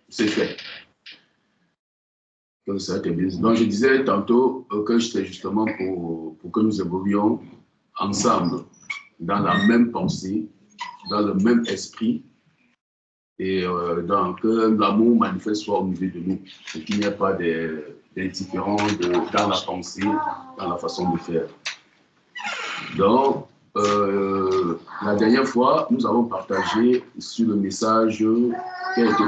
C'est fait. Donc, je disais tantôt que c'était justement pour que nous évoluions ensemble dans la même pensée, dans le même esprit, et que l'amour manifeste soit au milieu de nous, et qu'il n'y ait pas d'indifférence dans la pensée, dans la façon de faire. Donc, la dernière fois, nous avons partagé sur le message qui a été...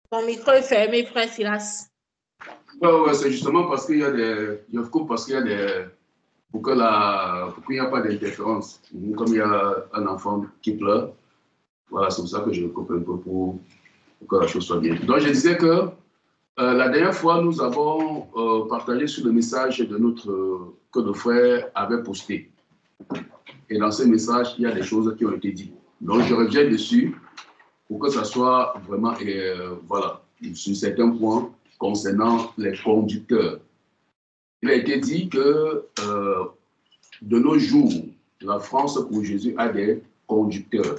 Ton micro est fermé, frère Silas. Ouais, c'est justement parce qu'il y a des... Pour qu'il n'y ait pas d'interférence. Comme il y a un enfant qui pleure, voilà, c'est pour ça que je le coupe un peu pour que la chose soit bien. Donc, je disais que la dernière fois, nous avons partagé sur le message que le frère avait posté. Et dans ce message, il y a des choses qui ont été dites. Donc, je reviens dessus pour que ça soit vraiment, voilà, sur certains points concernant les conducteurs. Il a été dit que de nos jours, la France pour Jésus a des conducteurs.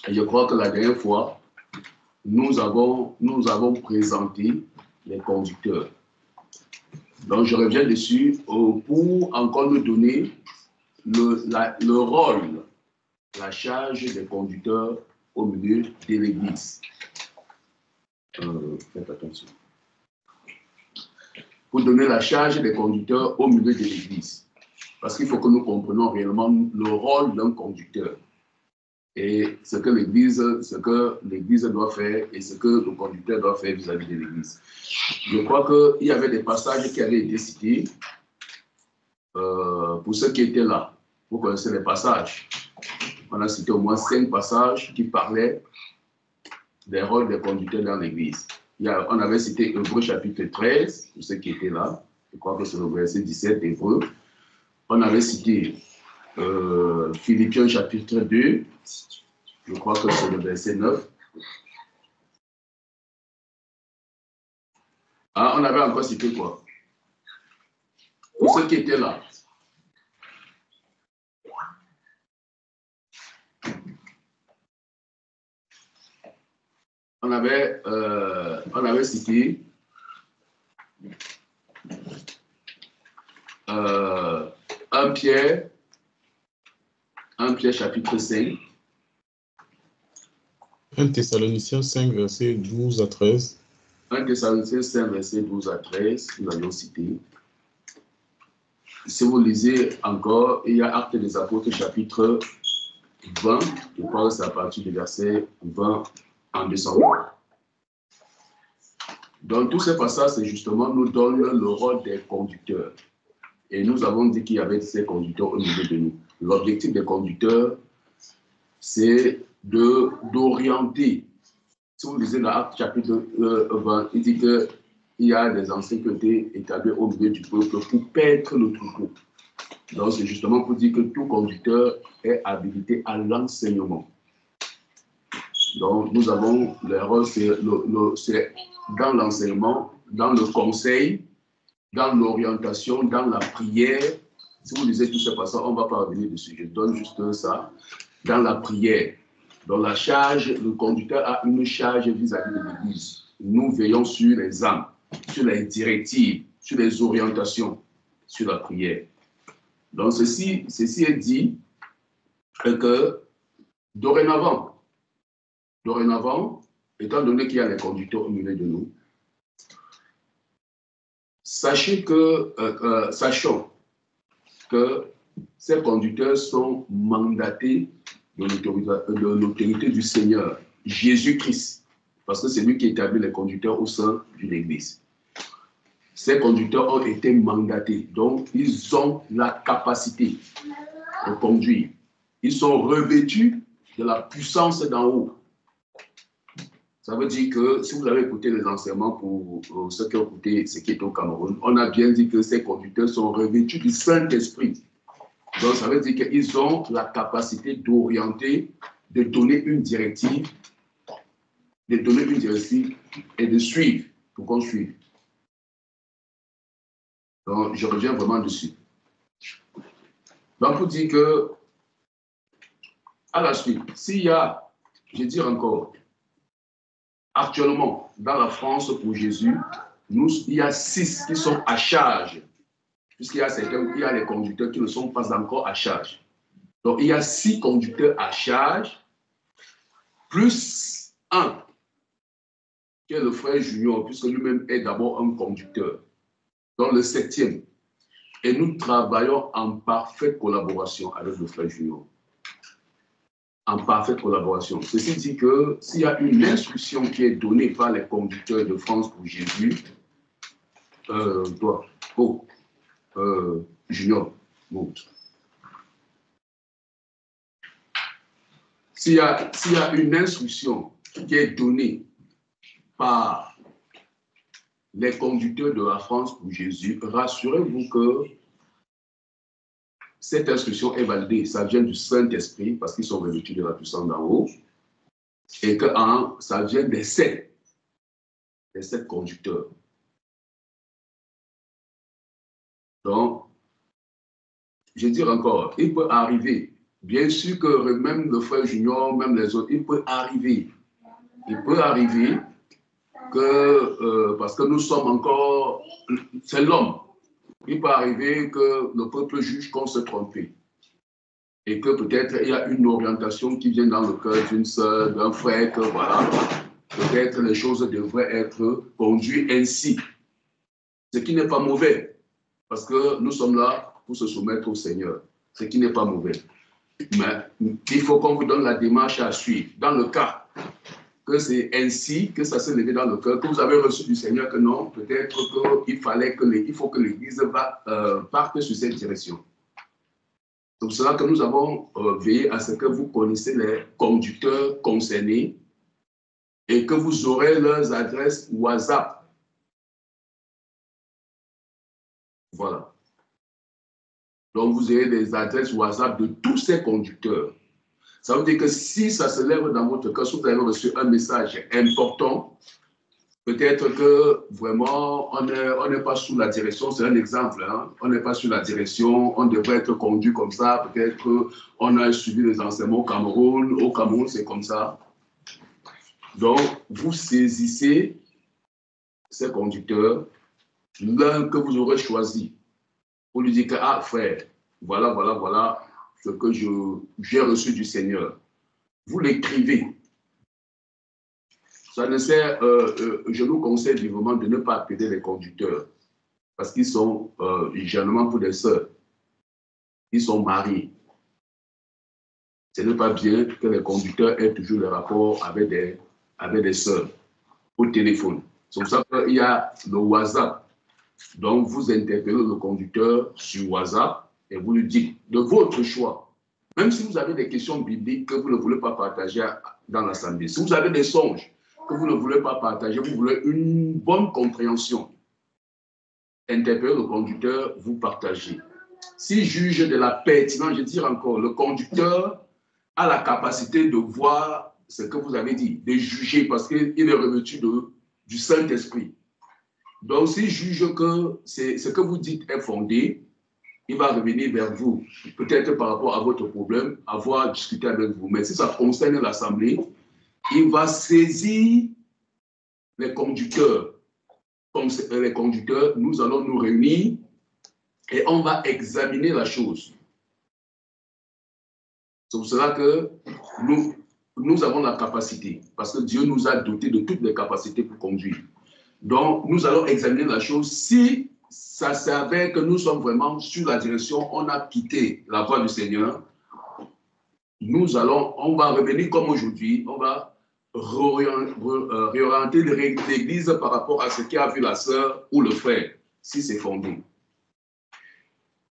Et je crois que la dernière fois, nous avons présenté les conducteurs. Donc, je reviens dessus pour encore nous donner le rôle, la charge des conducteurs au milieu de l'Église. Faites attention. Pour donner la charge des conducteurs au milieu de l'Église. Parce qu'il faut que nous comprenions réellement le rôle d'un conducteur. Et ce que l'Église doit faire et ce que le conducteur doit faire vis-à-vis de l'Église. Je crois qu'il y avait des passages qui avaient été cités. Pour ceux qui étaient là, vous connaissez les passages. On a cité au moins 5 passages qui parlaient des rôles des conducteurs dans l'Église. On avait cité Hébreux chapitre 13, pour ceux qui étaient là. Je crois que c'est le verset 17 d'Hébreux. On avait cité Philippiens chapitre 2. Je crois que c'est le verset 9. Ah, on avait encore cité quoi? Pour ceux qui étaient là. On avait cité 1 Pierre chapitre 5. 1 Thessaloniciens 5, verset 12 à 13. 1 Thessaloniciens 5, verset 12 à 13, nous l'avons cité. Si vous lisez encore, il y a Actes des Apôtres chapitre 20, je crois que c'est à partir du verset 20 en descendant. Donc, tous ces passages, c'est justement, nous donnent le rôle des conducteurs. Et nous avons dit qu'il y avait ces conducteurs au milieu de nous. L'objectif des conducteurs, c'est d'orienter. Si vous lisez l'Acte chapitre 20, il dit qu'il y a des anciens qui ont été établis au milieu du peuple pour paître le troupeau. Donc, c'est justement pour dire que tout conducteur est habilité à l'enseignement. Donc, nous avons le rôle, c'est dans l'enseignement, dans le conseil, dans l'orientation, dans la prière. Si vous lisez tout ce passage, on ne va pas revenir dessus. Je donne juste ça. Dans la prière, dans la charge, le conducteur a une charge vis-à-vis de l'Église. Nous veillons sur les âmes, sur les directives, sur les orientations, sur la prière. Donc, ceci est dit que dorénavant, étant donné qu'il y a les conducteurs au milieu de nous, sachons que ces conducteurs sont mandatés de l'autorité du Seigneur, Jésus-Christ, parce que c'est lui qui établit les conducteurs au sein de l'Église. Ces conducteurs ont été mandatés, donc ils ont la capacité de conduire. Ils sont revêtus de la puissance d'en haut. Ça veut dire que si vous avez écouté les enseignements pour ceux qui ont écouté ce qui est au Cameroun, on a bien dit que ces conducteurs sont revêtus du Saint-Esprit. Donc ça veut dire qu'ils ont la capacité d'orienter, de donner une directive et de suivre. pour qu'on suive. Donc, je reviens vraiment dessus. Donc, pour dire que, à la suite, s'il y a, je vais dire encore, actuellement, dans la France pour Jésus, il y a 6 qui sont à charge, puisqu'il y a certains, il y a les conducteurs qui ne sont pas encore à charge. Donc, il y a 6 conducteurs à charge, plus 1, qui est le frère Junior, puisque lui-même est d'abord un conducteur. Donc, le 7e. Et nous travaillons en parfaite collaboration avec le frère Junior. En parfaite collaboration. Ceci dit que s'il y a une instruction qui est donnée par les conducteurs de France pour Jésus, Junior, monte. S'il y a une instruction qui est donnée par les conducteurs de la France pour Jésus, rassurez-vous que cette instruction est validée. Ça vient du Saint-Esprit parce qu'ils sont revêtus de la puissance d'en haut et que ça vient des 7 conducteurs. Donc, je veux dire encore, il peut arriver, bien sûr que même le frère Junior, même les autres, il peut arriver que, parce que nous sommes encore, c'est l'homme, il peut arriver que le peuple juge qu'on se trompe et que peut-être il y a une orientation qui vient dans le cœur d'une sœur, d'un frère, que voilà, peut-être les choses devraient être conduites ainsi, ce qui n'est pas mauvais, parce que nous sommes là pour se soumettre au Seigneur, ce qui n'est pas mauvais. Mais il faut qu'on vous donne la démarche à suivre. Dans le cas que c'est ainsi que ça s'est levé dans le cœur, que vous avez reçu du Seigneur que non, peut-être qu'il faut que l'Église parte sur cette direction. C'est pour cela que nous avons veillé à ce que vous connaissez les conducteurs concernés et que vous aurez leurs adresses WhatsApp. Voilà. Donc, vous avez des adresses WhatsApp de tous ces conducteurs. Ça veut dire que si ça se lève dans votre cas, si vous avez reçu un message important, peut-être que vraiment, on n'est pas sous la direction, c'est un exemple, hein? On n'est pas sous la direction, on devrait être conduit comme ça, peut-être qu'on a suivi les enseignements au Cameroun, c'est comme ça. Donc, vous saisissez ces conducteurs, l'un que vous aurez choisi, pour lui dire que, ah frère, voilà ce que j'ai reçu du Seigneur. Vous l'écrivez. Ça ne sert, je nous conseille vivement de ne pas appeler les conducteurs, parce qu'ils sont généralement pour des sœurs. Ils sont mariés. Ce n'est pas bien que les conducteurs aient toujours des rapports avec des sœurs au téléphone. C'est pour ça qu'il y a le WhatsApp. Donc, vous interpellez le conducteur sur WhatsApp et vous lui dites de votre choix. Même si vous avez des questions bibliques que vous ne voulez pas partager dans l'Assemblée, si vous avez des songes que vous ne voulez pas partager, vous voulez une bonne compréhension, interpellez le conducteur, vous partagez. S'il juge de la pertinence, je dis encore, le conducteur a la capacité de voir ce que vous avez dit, de juger parce qu'il est revêtu du Saint-Esprit. Donc, s'il juge que ce que vous dites est fondé, il va revenir vers vous, peut-être par rapport à votre problème, avoir discuté avec vous. Mais si ça concerne l'Assemblée, il va saisir les conducteurs. Comme les conducteurs, nous allons nous réunir et on va examiner la chose. C'est pour cela que nous avons la capacité, parce que Dieu nous a dotés de toutes les capacités pour conduire. Donc, nous allons examiner la chose. Si ça s'avère que nous sommes vraiment sur la direction, on a quitté la voie du Seigneur, on va revenir comme aujourd'hui, on va réorienter l'Église par rapport à ce qu'a vu la sœur ou le frère, si c'est fondé.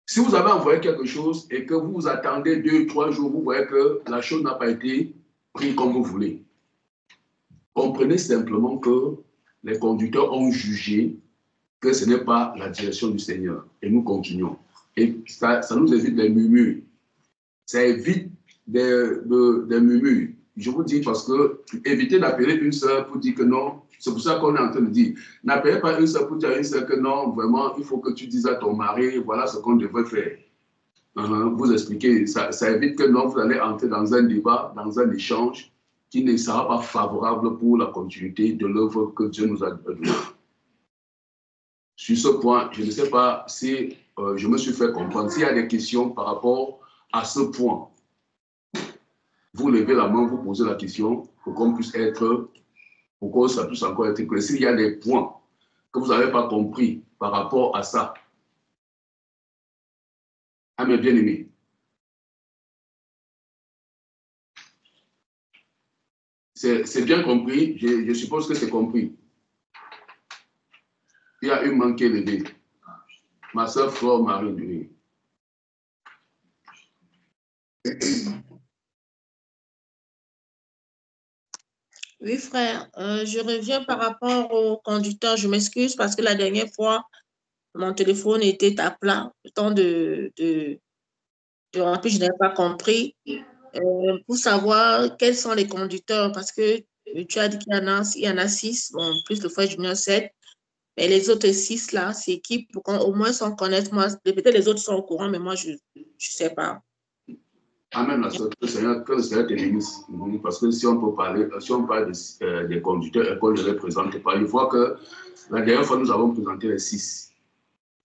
Si vous avez envoyé quelque chose et que vous attendez 2-3 jours, vous voyez que la chose n'a pas été prise comme vous voulez. Comprenez simplement que les conducteurs ont jugé que ce n'est pas la direction du Seigneur. Et nous continuons. Et ça nous évite des murmures. Ça évite des murmures. je vous dis parce que évitez d'appeler une sœur pour dire que non. C'est pour ça qu'on est en train de dire, n'appelez pas une sœur pour dire à une sœur que non, vraiment, il faut que tu dises à ton mari, voilà ce qu'on devrait faire. Vous expliquez, ça évite que non, vous allez entrer dans un débat, dans un échange qui ne sera pas favorable pour la continuité de l'œuvre que Dieu nous a donnée. Sur ce point, je ne sais pas si je me suis fait comprendre. S'il y a des questions par rapport à ce point, vous levez la main, vous posez la question pour qu'on puisse être, pour que ça puisse encore être clair. S'il y a des points que vous n'avez pas compris par rapport à ça, à mes bien-aimés, c'est bien compris, je suppose que c'est compris. Il y a une main qui est levée. Ma soeur Flore Marie. Oui, frère, je reviens par rapport au conducteur. Je m'excuse parce que la dernière fois, mon téléphone était à plat. Le temps de remplir, je n'avais pas compris. Pour savoir quels sont les conducteurs, parce que tu as dit qu'il y en a 6, bon, plus le frère Junior 7, mais les autres 6 là, c'est qui pour qu'au moins s'en connaître. Moi, peut-être les autres sont au courant, mais moi, je ne sais pas. Amen, la soeur, que le Seigneur te bénisse. Parce que si on peut parler, si on parle des conducteurs et qu'on ne les présente pas, il faut que la dernière fois, nous avons présenté les 6.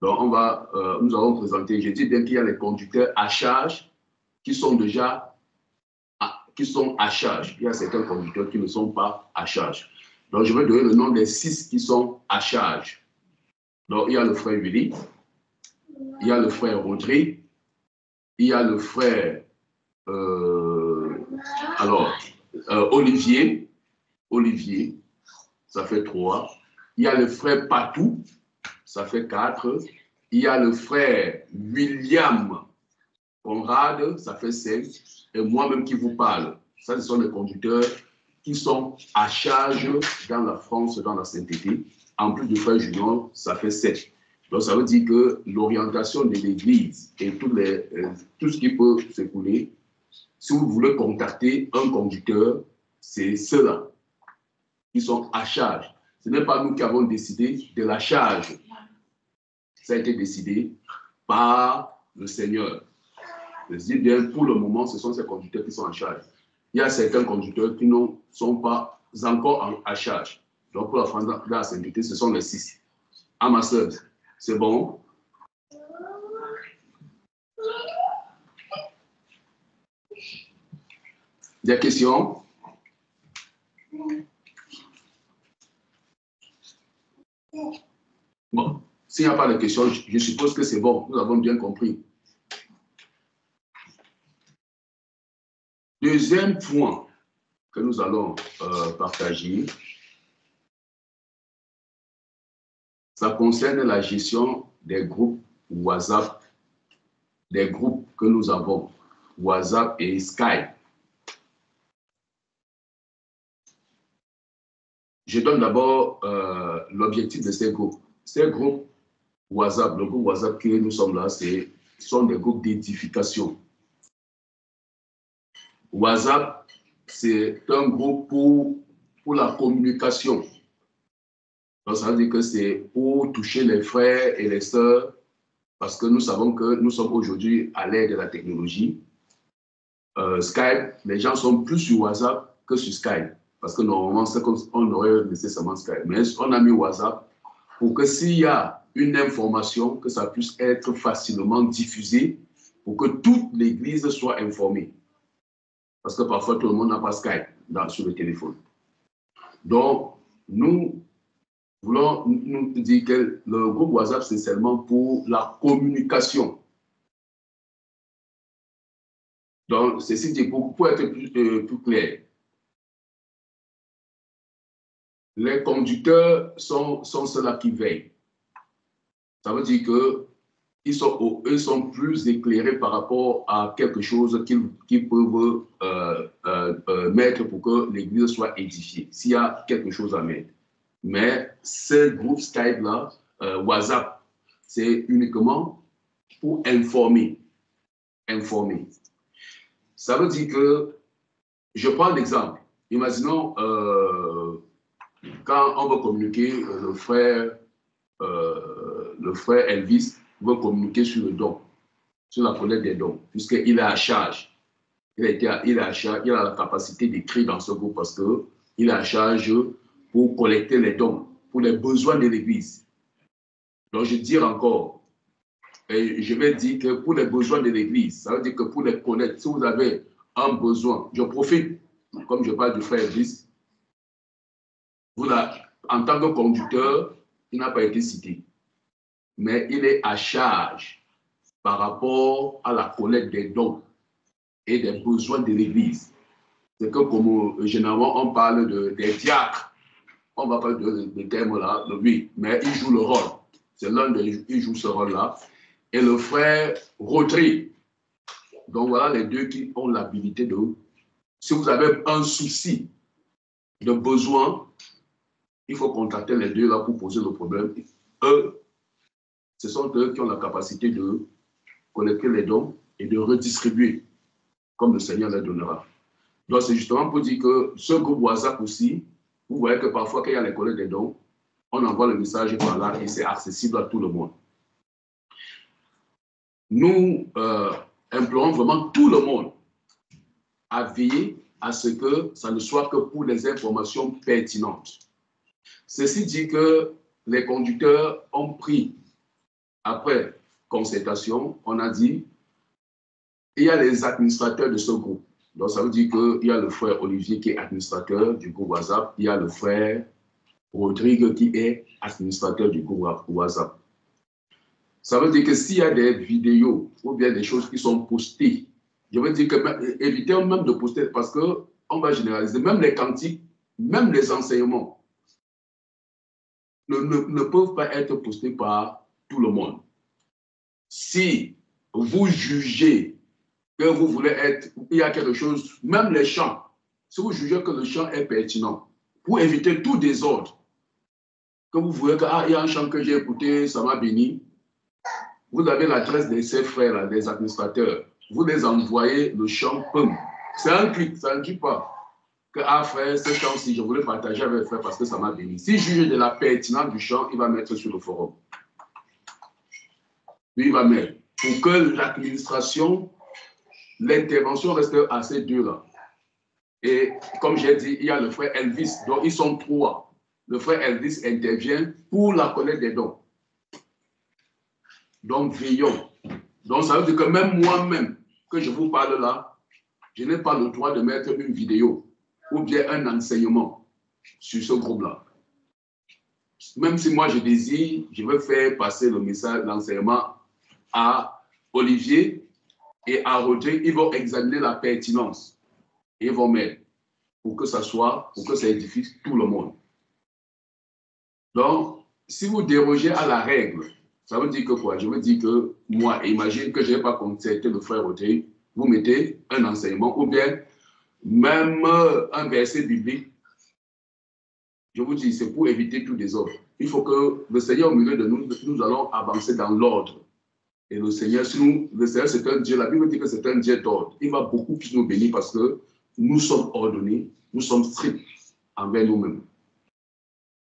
Donc, nous avons présenté, je dis bien qu'il y a les conducteurs à charge qui sont déjà à charge. Il y a certains conducteurs qui ne sont pas à charge. Donc, je vais donner le nom des 6 qui sont à charge. Donc, il y a le frère Willy, il y a le frère Rodri, il y a le frère Olivier, ça fait 3. Il y a le frère Patou, ça fait 4. Il y a le frère William Conrad, ça fait 5. Et moi-même qui vous parle. Ça, ce sont les conducteurs qui sont à charge dans la France, dans la sainteté. En plus du frère Junior, ça fait 7. Donc, ça veut dire que l'orientation de l'Église et tout ce qui peut s'écouler, si vous voulez contacter un conducteur, c'est ceux-là qui sont à charge. Ce n'est pas nous qui avons décidé de la charge. Ça a été décidé par le Seigneur. Je dis bien, pour le moment, ce sont ces conducteurs qui sont en charge. Il y a certains conducteurs qui ne sont pas encore à charge. Donc, pour la France, dans la sainteté, ce sont les 6. À ma soeur, c'est bon? Des questions? Bon, s'il n'y a pas de questions, je suppose que c'est bon. Nous avons bien compris. Deuxième point que nous allons partager, ça concerne la gestion des groupes WhatsApp, des groupes que nous avons, WhatsApp et Skype. Je donne d'abord l'objectif de ces groupes. Ces groupes WhatsApp, le groupe WhatsApp que nous sommes là, sont des groupes d'édification. WhatsApp, c'est un groupe pour la communication. Donc, ça veut dire que c'est pour toucher les frères et les sœurs, parce que nous savons que nous sommes aujourd'hui à l'ère de la technologie. Skype, les gens sont plus sur WhatsApp que sur Skype, parce que normalement, c'est comme on aurait nécessairement Skype. Mais on a mis WhatsApp pour que s'il y a une information, que ça puisse être facilement diffusé, pour que toute l'Église soit informée. Parce que parfois, tout le monde n'a pas Skype sur le téléphone. Donc, nous voulons nous dire que le groupe WhatsApp, c'est seulement pour la communication. Donc, ceci dit, pour être plus clair, les conducteurs sont ceux-là qui veillent. Ça veut dire qu'ils sont plus éclairés par rapport à quelque chose qu'ils peuvent mettre pour que l'Église soit édifiée, s'il y a quelque chose à mettre. Mais ce groupe Skype-là, WhatsApp, c'est uniquement pour informer. Ça veut dire que Je prends l'exemple. Imaginons quand on veut communiquer, le frère Elvis veut communiquer sur le don, sur la collecte des dons, puisqu'il est à charge. Il est à charge, il a la capacité d'écrire dans ce groupe parce qu'il est à charge pour collecter les dons, pour les besoins de l'Église. Donc, je dis encore, et je vais dire que pour les besoins de l'Église, ça veut dire que pour les connaître, si vous avez un besoin, je profite, comme je parle du frère Elvis, en tant que conducteur, il n'a pas été cité, mais il est à charge par rapport à la collecte des dons et des besoins de l'Église. C'est que comme généralement on parle des diacres, on va parler de termes-là, oui, mais il joue le rôle. C'est il joue ce rôle-là. Et le frère Rodrigue. Donc voilà les deux qui ont l'habilité de... Si vous avez un souci de besoin, il faut contacter les deux là pour poser le problème. Eux, ce sont eux qui ont la capacité de collecter les dons et de redistribuer comme le Seigneur les donnera. Donc c'est justement pour dire que ce groupe WhatsApp aussi, vous voyez que parfois quand il y a les collectes des dons, on envoie le message par là et c'est accessible à tout le monde. Nous implorons vraiment tout le monde à veiller à ce que ça ne soit que pour les informations pertinentes. Ceci dit que les conducteurs ont pris, après concertation, on a dit, il y a les administrateurs de ce groupe. Donc ça veut dire qu'il y a le frère Olivier qui est administrateur du groupe WhatsApp, il y a le frère Rodrigue qui est administrateur du groupe WhatsApp. Ça veut dire que s'il y a des vidéos ou bien des choses qui sont postées, je veux dire que évitez même de poster parce qu'on va généraliser, même les cantiques, même les enseignements ne peuvent pas être postés par tout le monde. Si vous jugez que vous voulez être, il y a quelque chose, même les chants, si vous jugez que le chant est pertinent, pour éviter tout désordre, que vous voyez qu'il y a un chant que j'ai écouté, ça m'a béni, vous avez l'adresse de ces frères, des administrateurs, vous les envoyez le chant, c'est un clic, ça ne dit pas que, frère, ce chant-ci, je voulais partager avec le frère parce que ça m'a béni. S'il juge de la pertinence du chant, il va mettre sur le forum. Lui, il va mettre pour que l'administration, l'intervention reste à ces deux-là. Et comme j'ai dit, il y a le frère Elvis, donc ils sont trois. Le frère Elvis intervient pour la collecte des dons. Donc, veillons. Donc, ça veut dire que même moi-même, que je vous parle là, je n'ai pas le droit de mettre une vidéo ou bien un enseignement sur ce groupe-là. Même si moi je désire, je veux faire passer le message, l'enseignement à Olivier et à Roger, ils vont examiner la pertinence et ils vont mettre pour que ça édifie tout le monde. Donc, si vous dérogez à la règle, ça veut dire que quoi? Je veux dire que moi, imagine que je n'ai pas concerté le frère Roger, vous mettez un enseignement ou bien même un verset biblique. Je vous dis, c'est pour éviter tout désordre. Il faut que le Seigneur, au milieu de nous, nous allons avancer dans l'ordre. Et le Seigneur, c'est un Dieu, la Bible dit que c'est un Dieu d'ordre. Il va beaucoup plus nous bénir parce que nous sommes ordonnés, nous sommes stricts envers nous-mêmes.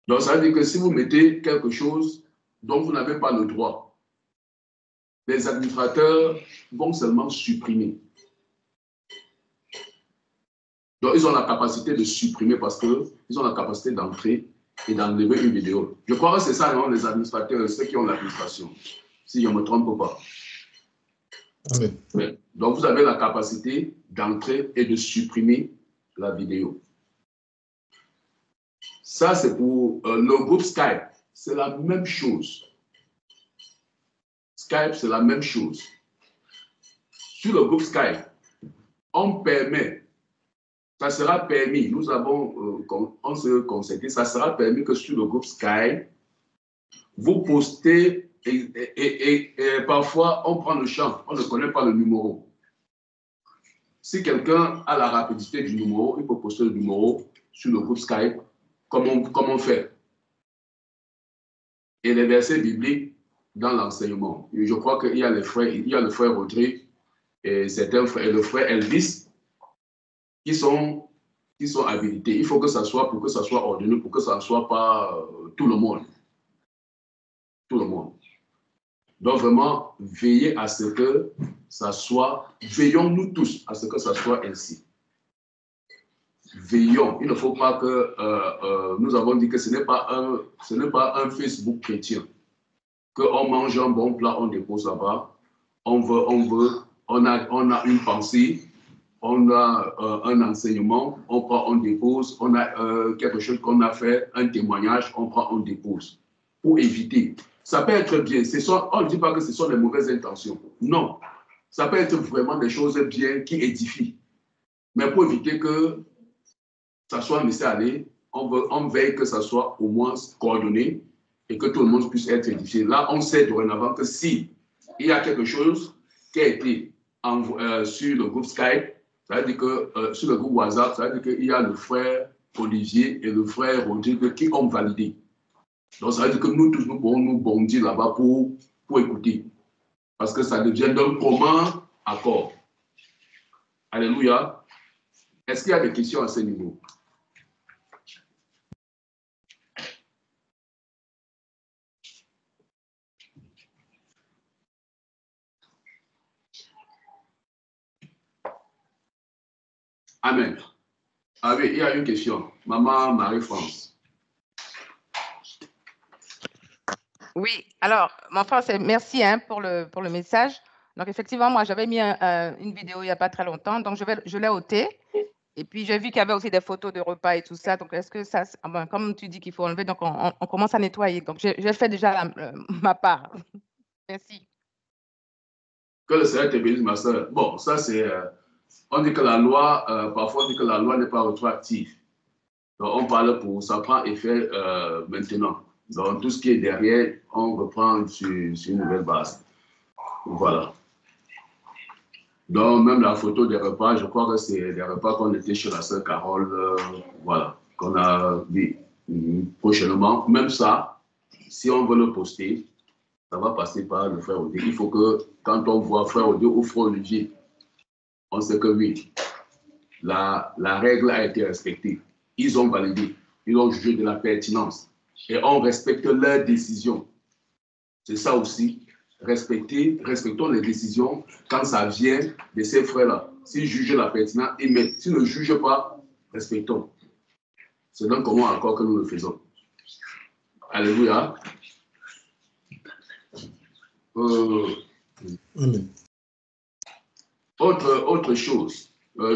Donc, ça veut dire que si vous mettez quelque chose dont vous n'avez pas le droit, les administrateurs vont seulement supprimer. Donc, ils ont la capacité de supprimer parce qu'ils ont la capacité d'entrer et d'enlever une vidéo. Je crois que c'est ça, non, les administrateurs, ceux qui ont l'administration, si je ne me trompe pas. Oui. Ouais. Donc, vous avez la capacité d'entrer et de supprimer la vidéo. Ça, c'est pour le groupe Skype. C'est la même chose. Skype, c'est la même chose. Sur le groupe Skype, on permet, ça sera permis, nous avons, on se concerté, ça sera permis que sur le groupe Skype, vous postez et parfois on prend le champ, on ne connaît pas le numéro. Si quelqu'un a la rapidité du numéro, il peut poster le numéro sur le groupe Skype, comme on fait. Et les versets bibliques dans l'enseignement. Je crois qu'il y a le frère Rodrigue et le frère Elvis qui sont habilités. Il faut que ça soit, pour que ça soit ordonné, pour que ça ne soit pas tout le monde. Tout le monde. Donc vraiment, veillez à ce que ça soit, veillons-nous tous à ce que ça soit ainsi. Veillons. Il ne faut pas que, nous avons dit que ce n'est pas un Facebook chrétien. Qu'on mange un bon plat, on dépose là-bas. On a une pensée, on a un enseignement, on prend, on dépose, on a quelque chose qu'on a fait, un témoignage, on prend, on dépose. Pour éviter. Ça peut être bien. On ne dit pas que ce sont des mauvaises intentions. Non. Ça peut être vraiment des choses bien qui édifient. Mais pour éviter que ça soit laissé aller, on veille que ça soit au moins coordonné et que tout le monde puisse être édifié. Là, on sait dorénavant que si il y a quelque chose qui a été sur le groupe Skype, ça veut dire que sur le groupe WhatsApp, ça veut dire qu'il y a le frère Olivier et le frère Rodrigue qui ont validé. Donc, ça veut dire que nous tous, nous pourrons nous bondir là-bas pour écouter. Parce que ça devient d'un commun accord. Alléluia. Est-ce qu'il y a des questions à ce niveau? Amen. Ah oui, il y a une question. Maman Marie-France. Oui, alors, mon frère, merci pour le message. Donc, effectivement, moi, j'avais mis une vidéo il n'y a pas très longtemps, donc je l'ai ôté. Et puis, j'ai vu qu'il y avait aussi des photos de repas et tout ça. Donc, est-ce que ça, comme tu dis qu'il faut enlever, donc on commence à nettoyer. Donc, j'ai fait déjà ma part. Merci. Que le Seigneur te bénisse, ma soeur. Bon, ça, c'est... on dit que la loi, parfois, on dit que la loi n'est pas rétroactive. Donc, on parle pour... Ça prend effet maintenant. Donc, tout ce qui est derrière, on reprend sur une nouvelle base. Voilà. Donc, même la photo des repas, je crois que c'est des repas qu'on était chez la sœur Carole, voilà, qu'on a vu prochainement. Même ça, si on veut le poster, ça va passer par le frère Odé. Il faut que, quand on voit frère Odé ou frère Olivier, on sait que oui, la règle a été respectée. Ils ont validé, ils ont jugé de la pertinence et on respecte leurs décisions. C'est ça aussi. Respectons les décisions quand ça vient de ces frères-là. S'ils jugent la pertinence, émettent. S'ils ne jugent pas, respectons. C'est donc comment encore que nous le faisons. Alléluia. Autre chose,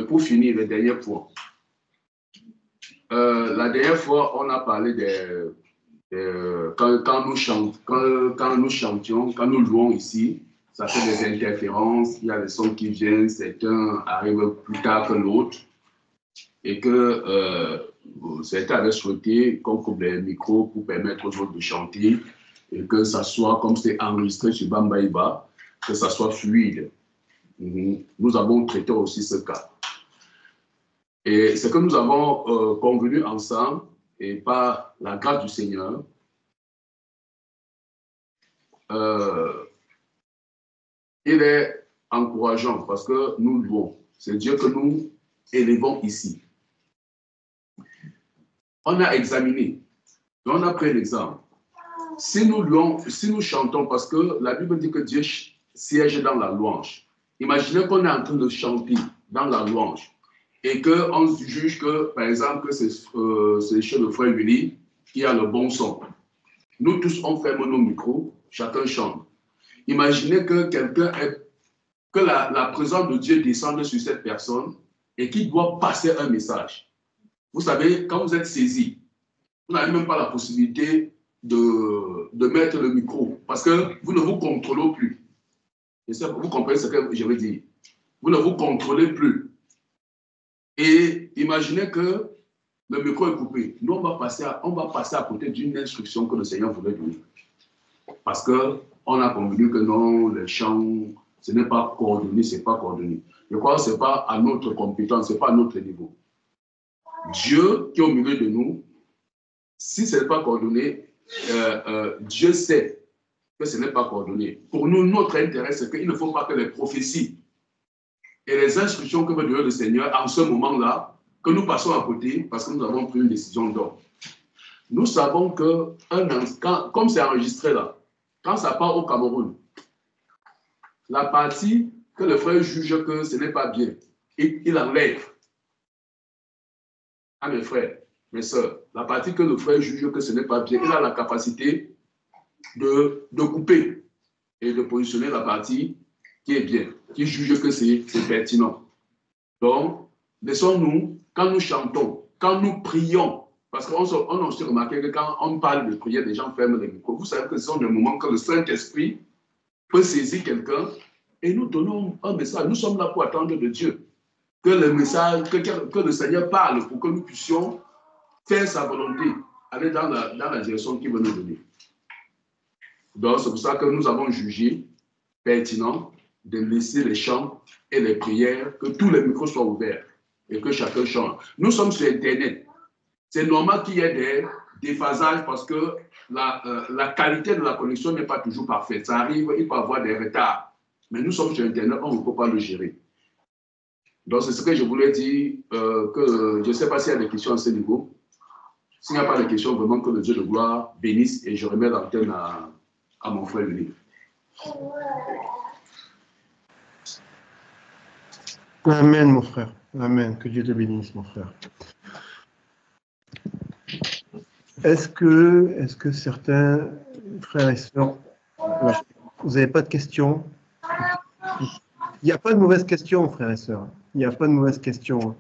pour finir, le dernier point. La dernière fois, on a parlé quand nous chantions, quand nous louons ici, ça fait des interférences, il y a des sons qui viennent, certains arrivent plus tard que l'autre, et que certains avaient souhaité qu'on coupe les micros pour permettre aux autres de chanter, et que ça soit, comme c'est enregistré sur Bambaïba, que ça soit fluide. Nous avons traité aussi ce cas. Et ce que nous avons convenu ensemble, et par la grâce du Seigneur, il est encourageant parce que nous louons. C'est Dieu que nous élevons ici. On a examiné, on a pris l'exemple. Si nous louons, si nous chantons, parce que la Bible dit que Dieu siège dans la louange. Imaginez qu'on est en train de chanter dans la louange et qu'on juge que, par exemple, que c'est chez le frère Willy qui a le bon son. Nous tous, on ferme nos micros, chacun chante. Imaginez que que la présence de Dieu descende sur cette personne et qu'il doit passer un message. Vous savez, quand vous êtes saisi, vous n'avez même pas la possibilité de mettre le micro parce que vous ne vous contrôlez plus. Et ça, vous comprenez ce que je veux dire. Vous ne vous contrôlez plus. Et imaginez que le micro est coupé. Nous, on va passer à côté d'une instruction que le Seigneur voulait donner. Parce qu'on a convenu que non, les chants, ce n'est pas coordonné, ce n'est pas coordonné. Je crois que ce n'est pas à notre compétence, ce n'est pas à notre niveau. Dieu qui est au milieu de nous, si ce n'est pas coordonné, Dieu sait que ce n'est pas coordonné. Pour nous, notre intérêt, c'est qu'il ne faut pas que les prophéties et les instructions que veut donner le Seigneur en ce moment-là, que nous passons à côté parce que nous avons pris une décision d'ordre. Nous savons que, comme c'est enregistré là, quand ça part au Cameroun, la partie que le frère juge que ce n'est pas bien, il enlève à mes frères, mes soeurs, la partie que le frère juge que ce n'est pas bien, il a la capacité de couper et de positionner la partie qui est bien, qui juge que c'est pertinent. Donc, laissons-nous, quand nous chantons, quand nous prions, parce qu'on a aussi remarqué que quand on parle de prière, les gens ferment les micros. Vous savez que ce sont des moments que le Saint-Esprit peut saisir quelqu'un et nous donnons un message. Nous sommes là pour attendre de Dieu que le message, que le Seigneur parle pour que nous puissions faire sa volonté, aller dans la direction qu'il veut nous donner. Donc, c'est pour ça que nous avons jugé pertinent de laisser les chants et les prières, que tous les micros soient ouverts et que chacun chante. Nous sommes sur Internet. C'est normal qu'il y ait des déphasages parce que la qualité de la connexion n'est pas toujours parfaite. Ça arrive, il peut y avoir des retards. Mais nous sommes sur Internet, on ne peut pas le gérer. Donc, c'est ce que je voulais dire, que je ne sais pas s'il y a des questions à ce niveau. S'il n'y a pas de questions, vraiment que le Dieu de gloire bénisse et je remets l'antenne à mon frère Denis. Amen, mon frère. Amen. Que Dieu te bénisse, mon frère. Est-ce que certains frères et sœurs, vous n'avez pas de questions? Il n'y a pas de mauvaise question, frères et sœurs. Il n'y a pas de mauvaise question.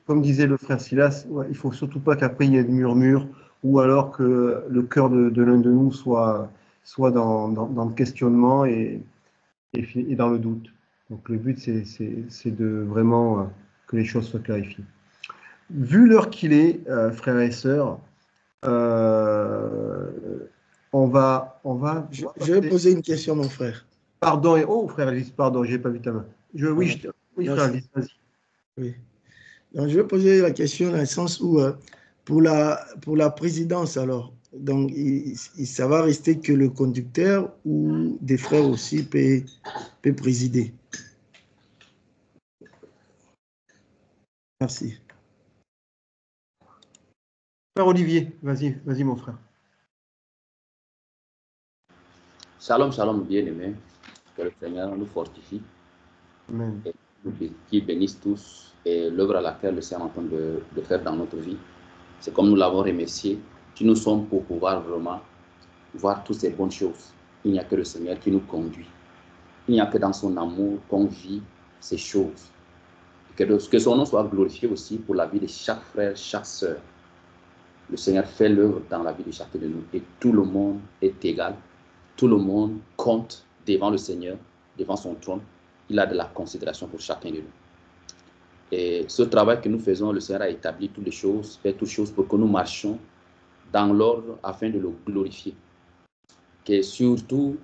Comme disait le frère Silas, il ne faut surtout pas qu'après il y ait de murmures ou alors que le cœur de l'un de nous soit dans le questionnement et dans le doute. Donc le but, c'est de vraiment que les choses soient clarifiées. Vu l'heure qu'il est, frères et sœurs, on va. Je vais poser une question, mon frère. Pardon, oh frère Alice, pardon, j'ai pas vu ta main. Oui, frère Alice, vas-y. Oui. Donc je vais poser la question dans le sens où pour la présidence alors, donc ça va rester que le conducteur ou des frères aussi peut présider. Merci. Frère Olivier, vas-y mon frère. Shalom, shalom, bien-aimés. Que le Seigneur nous fortifie. Amen. Et qu'il bénisse tous et l'œuvre à laquelle le Seigneur est en train de faire dans notre vie. C'est comme nous l'avons remercié. Qui nous sommes pour pouvoir vraiment voir toutes ces bonnes choses. Il n'y a que le Seigneur qui nous conduit. Il n'y a que dans son amour qu'on vit ces choses. Que son nom soit glorifié aussi pour la vie de chaque frère, chaque sœur. Le Seigneur fait l'œuvre dans la vie de chacun de nous et tout le monde est égal. Tout le monde compte devant le Seigneur, devant son trône. Il a de la considération pour chacun de nous. Et ce travail que nous faisons, le Seigneur a établi toutes les choses, fait toutes choses pour que nous marchions dans l'ordre afin de le glorifier. Que surtout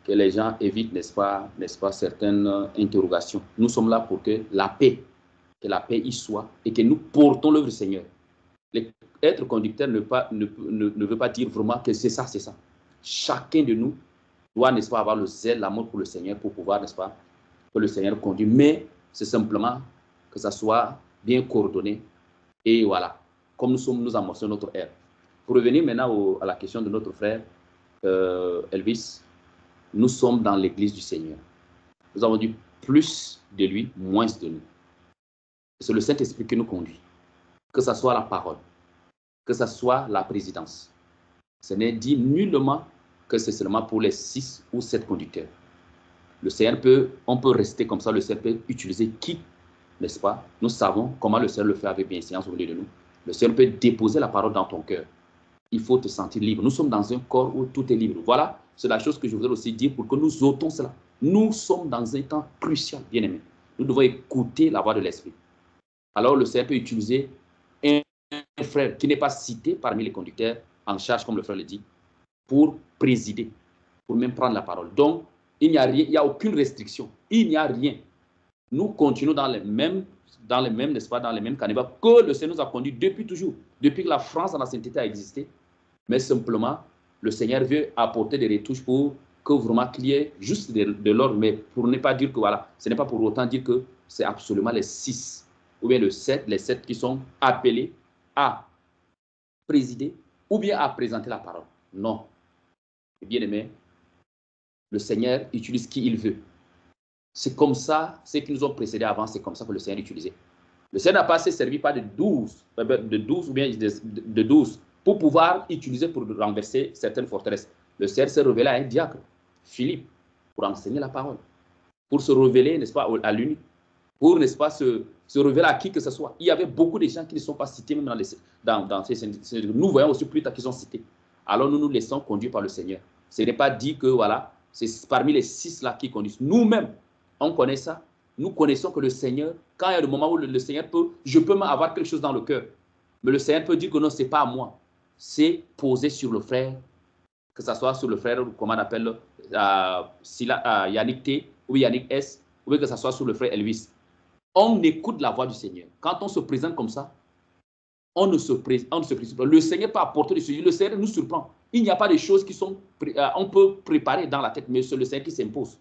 que les gens évitent, n'est-ce pas, certaines interrogations. Nous sommes là pour que la paix y soit et que nous portons l'œuvre du Seigneur. Être conducteur ne veut pas dire vraiment que c'est ça, c'est ça. Chacun de nous doit, n'est-ce pas, avoir le zèle, l'amour pour le Seigneur pour pouvoir, n'est-ce pas, que le Seigneur conduise. Mais c'est simplement que ça soit bien coordonné. Et voilà, comme nous amorçons notre ère. Pour revenir maintenant à la question de notre frère Elvis, nous sommes dans l'église du Seigneur. Nous avons dit plus de lui, moins de nous. C'est le Saint-Esprit qui nous conduit. Que ce soit la parole, que ce soit la présidence. Ce n'est dit nullement que c'est seulement pour les 6 ou 7 conducteurs. Le Seigneur on peut rester comme ça, le Seigneur peut utiliser qui, n'est-ce pas? Nous savons comment le Seigneur le fait avec bienséance au milieu de nous. Le Seigneur peut déposer la parole dans ton cœur. Il faut te sentir libre. Nous sommes dans un corps où tout est libre. Voilà, c'est la chose que je voudrais aussi dire pour que nous ôtons cela. Nous sommes dans un temps crucial, bien-aimés. Nous devons écouter la voix de l'Esprit. Alors le Seigneur peut utiliser un frère qui n'est pas cité parmi les conducteurs en charge, comme le frère le dit, pour présider, pour même prendre la parole. Donc, il n'y a rien, il n'y a aucune restriction. Il n'y a rien. Nous continuons dans les mêmes, n'est-ce pas, dans les mêmes canevas que le Seigneur nous a conduits depuis toujours, depuis que la France dans la sainteté a existé. Mais simplement, le Seigneur veut apporter des retouches pour que vraiment qu'il y ait juste de l'ordre, mais pour ne pas dire que voilà, ce n'est pas pour autant dire que c'est absolument les 6 ou bien les 7 qui sont appelés à présider ou bien à présenter la parole. Non. Bien aimé, le Seigneur utilise qui il veut. C'est comme ça, ceux qui nous ont précédés avant, c'est comme ça que le Seigneur utilisait. Le Seigneur n'a pas assez servi pas de 12 ou bien de 12 pour pouvoir utiliser pour renverser certaines forteresses. Le Seigneur s'est révélé à un diacre, Philippe, pour enseigner la parole, pour se révéler, n'est-ce pas, à l'unique, pour, n'est-ce pas, se révéler à qui que ce soit. Il y avait beaucoup de gens qui ne sont pas cités même dans ces. Nous voyons aussi plus tard qu'ils sont cités. Alors nous nous laissons conduire par le Seigneur. Ce n'est pas dit que, voilà, c'est parmi les 6 là qui conduisent. Nous-mêmes, on connaît ça. Nous connaissons que le Seigneur, quand il y a le moment où le Seigneur peut, je peux avoir quelque chose dans le cœur, mais le Seigneur peut dire que non, ce n'est pas à moi. C'est posé sur le frère, que ce soit sur le frère, comment on appelle, Yannick T, ou Yannick S, ou que ce soit sur le frère Elvis. On écoute la voix du Seigneur. Quand on se présente comme ça, on ne se précipite pas. Le Seigneur peut apporter des choses. Le Seigneur nous surprend. Il n'y a pas de choses qui sont, on peut préparer dans la tête, mais c'est le Seigneur qui s'impose.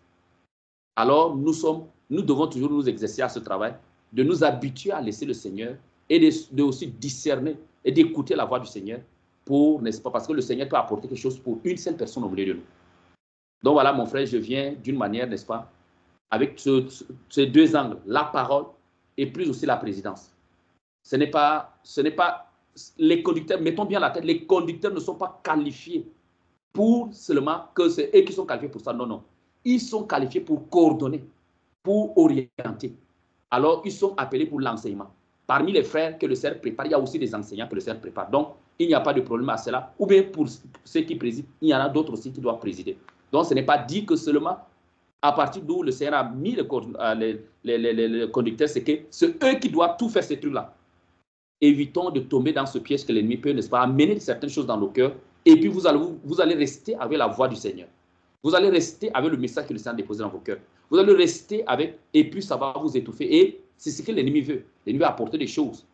Alors, nous devons toujours nous exercer à ce travail, de nous habituer à laisser le Seigneur et de aussi discerner et d'écouter la voix du Seigneur pour, n'est-ce pas, parce que le Seigneur peut apporter quelque chose pour une seule personne au milieu de nous. Donc voilà, mon frère, je viens d'une manière, n'est-ce pas, avec ces 2 angles, la parole et plus aussi la présidence. Ce n'est pas les conducteurs, mettons bien la tête, les conducteurs ne sont pas qualifiés pour seulement que c'est eux qui sont qualifiés pour ça. Non, non. Ils sont qualifiés pour coordonner, pour orienter. Alors, ils sont appelés pour l'enseignement. Parmi les frères que le Seigneur prépare, il y a aussi des enseignants que le Seigneur prépare. Donc, il n'y a pas de problème à cela. Ou bien pour ceux qui président, il y en a d'autres aussi qui doivent présider. Donc, ce n'est pas dit que seulement à partir d'où le Seigneur a mis les conducteurs, c'est que c'est eux qui doivent tout faire ces trucs-là. Évitons de tomber dans ce piège que l'ennemi peut, n'est-ce pas, amener certaines choses dans nos cœurs. Et puis, vous allez rester avec la voix du Seigneur. Vous allez rester avec le message que le Seigneur a déposé dans vos cœurs. Vous allez rester avec, et puis ça va vous étouffer. Et c'est ce que l'ennemi veut. L'ennemi veut apporter des choses.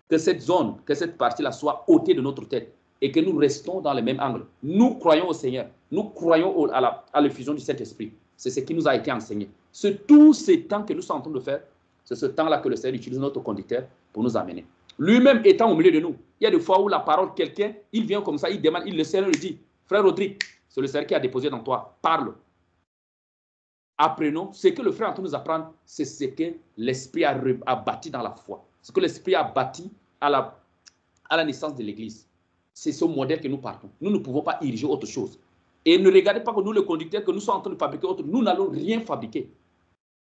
Que cette zone, que cette partie-là soit ôtée de notre tête et que nous restons dans le même angle. Nous croyons au Seigneur. Nous croyons à l'effusion du Saint-Esprit. C'est ce qui nous a été enseigné. C'est tous ces temps que nous sommes en train de faire, c'est ce temps-là que le Seigneur utilise notre conducteur pour nous amener. Lui-même étant au milieu de nous. Il y a des fois où la parole, quelqu'un, il vient comme ça, il demande, le Seigneur lui dit, frère Rodrigue, c'est le Seigneur qui a déposé dans toi. Parle. Apprenons. Ce que le frère est en train de nous apprendre, c'est ce que l'Esprit a bâti dans la foi. Ce que l'Esprit a bâti à la naissance de l'Église. C'est ce modèle que nous partons. Nous ne pouvons pas ériger autre chose. Et ne regardez pas que nous, le conducteur, que nous sommes en train de fabriquer autre. Nous n'allons rien fabriquer.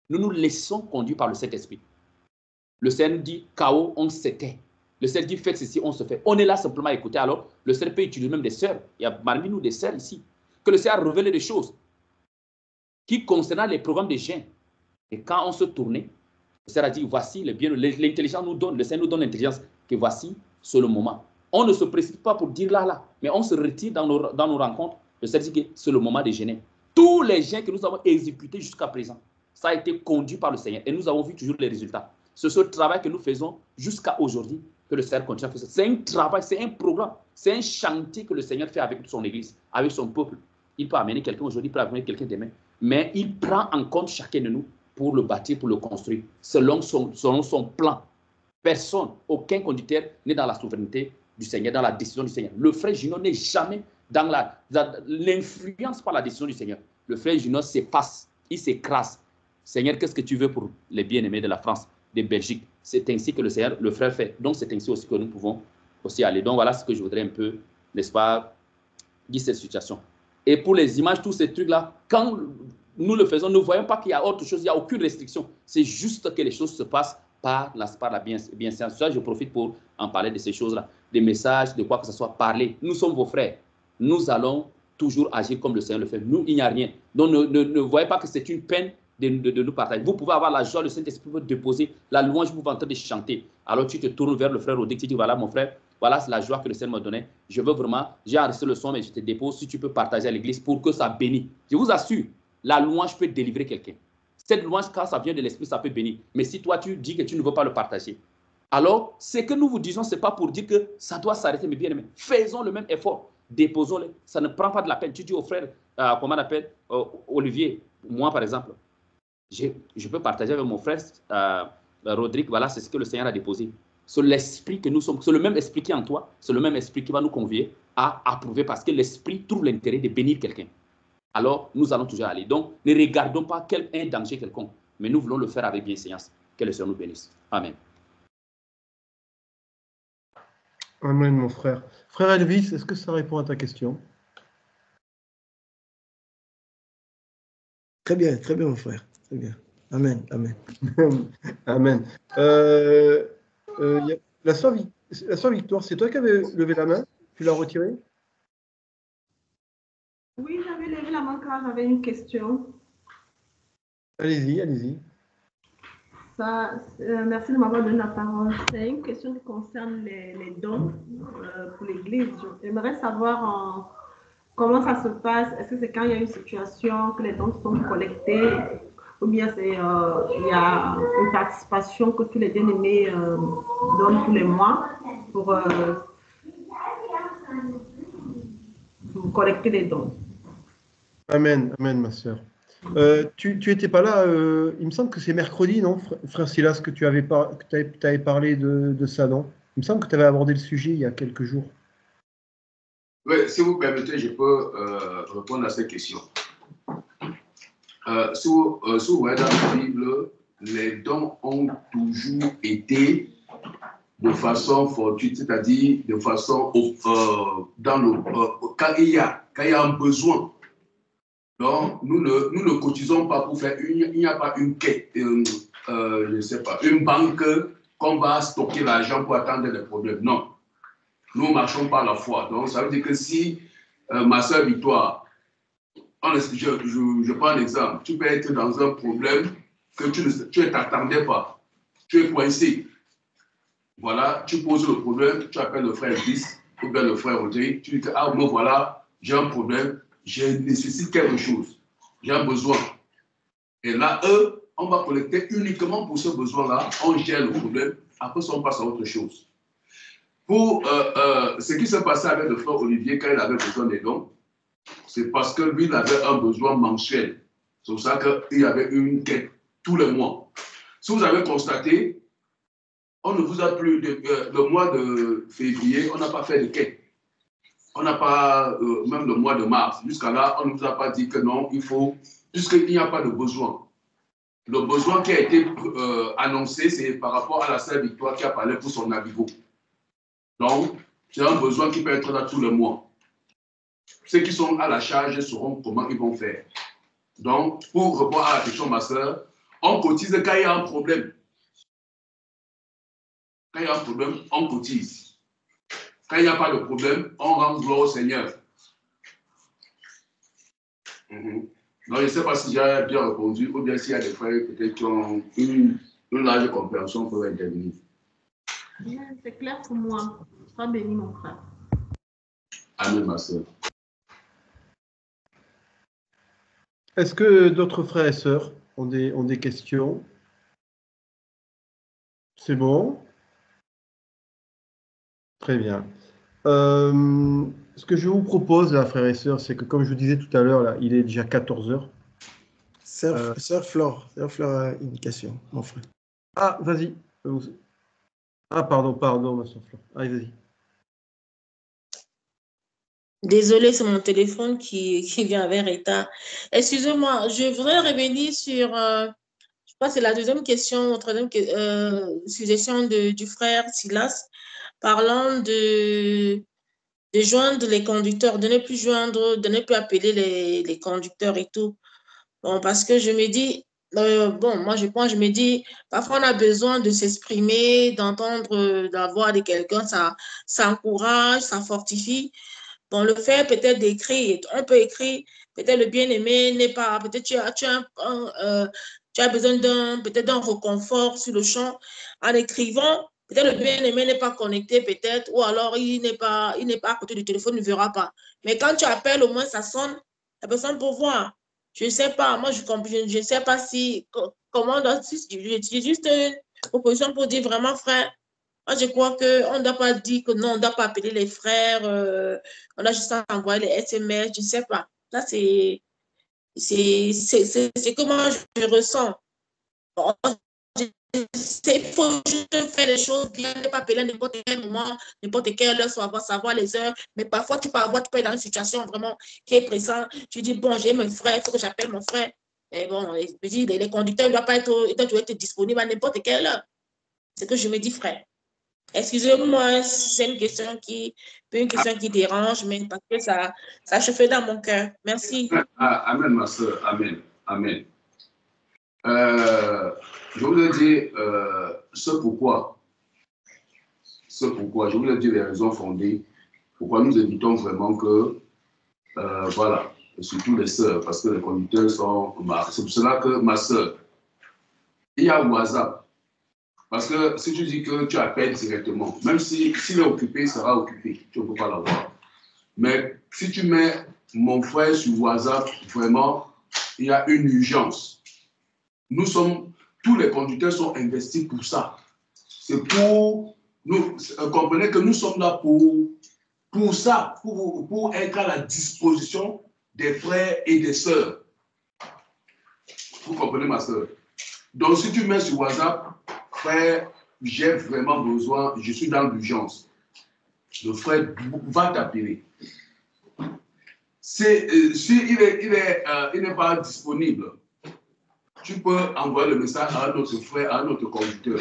Nous nous laissons conduire par le Saint-Esprit. Le Seigneur dit, chaos, on se tait. Le Seigneur dit, faites ceci, on se fait. On est là simplement à écouter. Alors, le Seigneur peut utiliser même des sœurs. Il y a parmi nous des sœurs ici. Que le Seigneur a révélé des choses qui concernant les programmes de jeûne. Et quand on se tournait, le Seigneur a dit, voici l'intelligence nous donne, le Seigneur nous donne l'intelligence, que voici, c'est le moment. On ne se précipite pas pour dire là, mais on se retire dans nos rencontres. Le Seigneur dit que c'est le moment de jeûner. Tous les jeûnes que nous avons exécutés jusqu'à présent, ça a été conduit par le Seigneur. Et nous avons vu toujours les résultats. C'est ce travail que nous faisons jusqu'à aujourd'hui que le Seigneur continue à faire. C'est un travail, c'est un programme, c'est un chantier que le Seigneur fait avec son Église, avec son peuple. Il peut amener quelqu'un aujourd'hui, il peut amener quelqu'un demain. Mais il prend en compte chacun de nous pour le bâtir, pour le construire, selon son plan. Personne, aucun conducteur n'est dans la souveraineté du Seigneur, dans la décision du Seigneur. Le frère Junot n'est jamais dans l'influence par la décision du Seigneur. Le frère Junot s'efface, il s'écrase. Seigneur, qu'est-ce que tu veux pour les bien-aimés de la France, de Belgique? C'est ainsi que le Seigneur, le frère fait. Donc c'est ainsi aussi que nous pouvons aussi aller. Donc voilà ce que je voudrais un peu, n'est-ce pas, dire cette situation. Et pour les images, tous ces trucs-là, quand nous le faisons, nous ne voyons pas qu'il y a autre chose, il n'y a aucune restriction. C'est juste que les choses se passent par la bienséance. Je profite pour en parler de ces choses-là, des messages, de quoi que ce soit, parler. Nous sommes vos frères. Nous allons toujours agir comme le Seigneur le fait. Nous, il n'y a rien. Donc ne voyez pas que c'est une peine de nous partager. Vous pouvez avoir la joie, le Saint-Esprit peut déposer la louange, vous êtes en train de chanter. Alors tu te tournes vers le frère Rodrigue, tu dis, voilà mon frère, voilà c'est la joie que le Seigneur m'a donnée. Je veux vraiment, j'ai enregistré le son, mais je te dépose, si tu peux partager à l'église pour que ça bénisse. Je vous assure, la louange peut délivrer quelqu'un. Cette louange, quand ça vient de l'Esprit, ça peut bénir. Mais si toi, tu dis que tu ne veux pas le partager, alors ce que nous vous disons, ce n'est pas pour dire que ça doit s'arrêter, mais bien aimé, faisons le même effort, déposons-le. Ça ne prend pas de la peine. Tu dis au frère, comment on appelle, Olivier, moi par exemple, Je peux partager avec mon frère Rodrigue, voilà, c'est ce que le Seigneur a déposé. C'est l'esprit que nous sommes, c'est le même esprit qui est en toi, c'est le même esprit qui va nous convier à approuver parce que l'esprit trouve l'intérêt de bénir quelqu'un. Alors, nous allons toujours aller. Donc, ne regardons pas un danger quelconque, mais nous voulons le faire avec bienséance. Que le Seigneur nous bénisse. Amen. Amen, mon frère. Frère Elvis, est-ce que ça répond à ta question? Très bien, mon frère. Très bien. Amen, amen. Amen. La sœur Victoire, c'est toi qui avais levé la main? Tu l'as retirée? Oui, j'avais levé la main car j'avais une question. Allez-y, allez-y. Merci de m'avoir donné la parole. C'est une question qui concerne les dons pour l'Église. J'aimerais savoir comment ça se passe. Est-ce que c'est quand il y a une situation que les dons sont collectés ou bien il y a une participation que tous les bien-aimés donnent tous les mois pour collecter les dons? Amen, amen, ma sœur. Tu n'étais pas là, il me semble que c'est mercredi, non, frère Silas, que tu avais parlé de ça, non? Il me semble que tu avais abordé le sujet il y a quelques jours. Oui, si vous permettez, je peux répondre à cette question. Si vous voyez dans la Bible, les dons ont toujours été de façon fortuite, c'est-à-dire de façon quand il y a un besoin. Donc, nous ne cotisons pas pour faire il n'y a pas une quête, je ne sais pas, une banque qu'on va stocker l'argent pour attendre les problèmes. Non. Nous marchons par la foi. Donc, ça veut dire que si ma soeur Victoire, je prends un exemple, tu peux être dans un problème que tu ne t'attendais pas. Tu es coincé. Voilà, tu poses le problème, tu appelles le frère 10 ou bien le frère Rodrigue, tu dis, ah, moi voilà, j'ai un problème, je nécessite quelque chose, j'ai un besoin. Et là, on va collecter uniquement pour ce besoin-là, on gère le problème, après ça, on passe à autre chose. Pour ce qui s'est passé avec le frère Olivier quand il avait besoin des dons, c'est parce que lui, il avait un besoin mensuel. C'est pour ça qu'il y avait une quête tous les mois. Si vous avez constaté, on ne vous a plus, le mois de février, on n'a pas fait de quête. On n'a pas, même le mois de mars, jusqu'à là, on ne vous a pas dit que non, il faut, puisqu'il n'y a pas de besoin. Le besoin qui a été annoncé, c'est par rapport à la sœur Victoire qui a parlé pour son Navigo. Donc, c'est un besoin qui peut être là tous les mois. Ceux qui sont à la charge sauront comment ils vont faire. Donc, pour répondre à la question, ma sœur, on cotise quand il y a un problème. Quand il y a un problème, on cotise. Quand il n'y a pas de problème, on rend gloire au Seigneur. Donc, je ne sais pas si j'ai bien répondu ou bien s'il y a des frères peut-être qui ont une large compréhension pour intervenir. C'est clair pour moi. Sois béni, mon frère. Amen, ma soeur. Est-ce que d'autres frères et sœurs ont des questions? C'est bon? Très bien. Ce que je vous propose, là, frères et sœurs, c'est que, comme je vous disais tout à l'heure, là, il est déjà 14 heures. Sœur Flore a une question, mon frère. Ah, vas-y. Ah, pardon, ma sœur Flore. Allez, vas-y. Désolée, c'est mon téléphone qui vient avec retard. Excusez-moi, je voudrais revenir sur, je crois que c'est la deuxième question, troisième suggestion du frère Silas, parlant de joindre les conducteurs, de ne plus appeler les conducteurs et tout. Bon, parce que je me dis, moi je me dis, parfois on a besoin de s'exprimer, d'entendre la voix de quelqu'un, ça encourage, ça fortifie. Bon, le fait peut-être d'écrire, on peut écrire, peut-être le bien-aimé n'est pas, peut-être tu as besoin peut-être d'un reconfort sur le champ. En écrivant, peut-être le bien-aimé n'est pas connecté, peut-être, ou alors il n'est pas à côté du téléphone, il ne verra pas. Mais quand tu appelles, au moins ça sonne, la personne peut voir. Je ne sais pas, moi je ne sais pas comment, j'ai juste une proposition pour dire vraiment, frère, moi, je crois qu'on ne doit pas dire que non, on ne doit pas appeler les frères, on a juste envoyé les SMS, je ne sais pas. Ça, c'est C'est ce que moi je ressens. Il faut juste faire les choses bien, ne pas appeler à n'importe quel moment, n'importe quelle heure, savoir les heures. Mais parfois, tu peux être dans une situation vraiment qui est pressante. Tu dis, bon, j'ai mon frère, il faut que j'appelle mon frère. Et bon, je dis, les conducteurs ne doivent pas être disponibles à n'importe quelle heure. C'est ce que je me dis, frère. Excusez-moi, c'est une question qui dérange, mais parce que ça chauffait dans mon cœur. Merci. Amen, ma soeur. Amen. Amen. Je voulais dire ce pourquoi, je voulais dire les raisons fondées, pourquoi nous évitons vraiment que, voilà, surtout les sœurs, parce que les conducteurs sont marqués. C'est pour cela que, ma soeur, il y a WhatsApp. Parce que si tu dis que tu appelles directement, même s'il est occupé, il sera occupé, tu ne peux pas l'avoir. Mais si tu mets mon frère sur WhatsApp, vraiment, il y a une urgence. Tous les conducteurs sont investis pour ça. C'est pour nous, comprenez que nous sommes là pour ça, pour être à la disposition des frères et des sœurs. Vous comprenez, ma sœur? Donc, si tu mets sur WhatsApp, frère, j'ai vraiment besoin, je suis dans l'urgence. Le frère va t'appeler. S'il n'est pas disponible, tu peux envoyer le message à un autre frère, à un autre conducteur.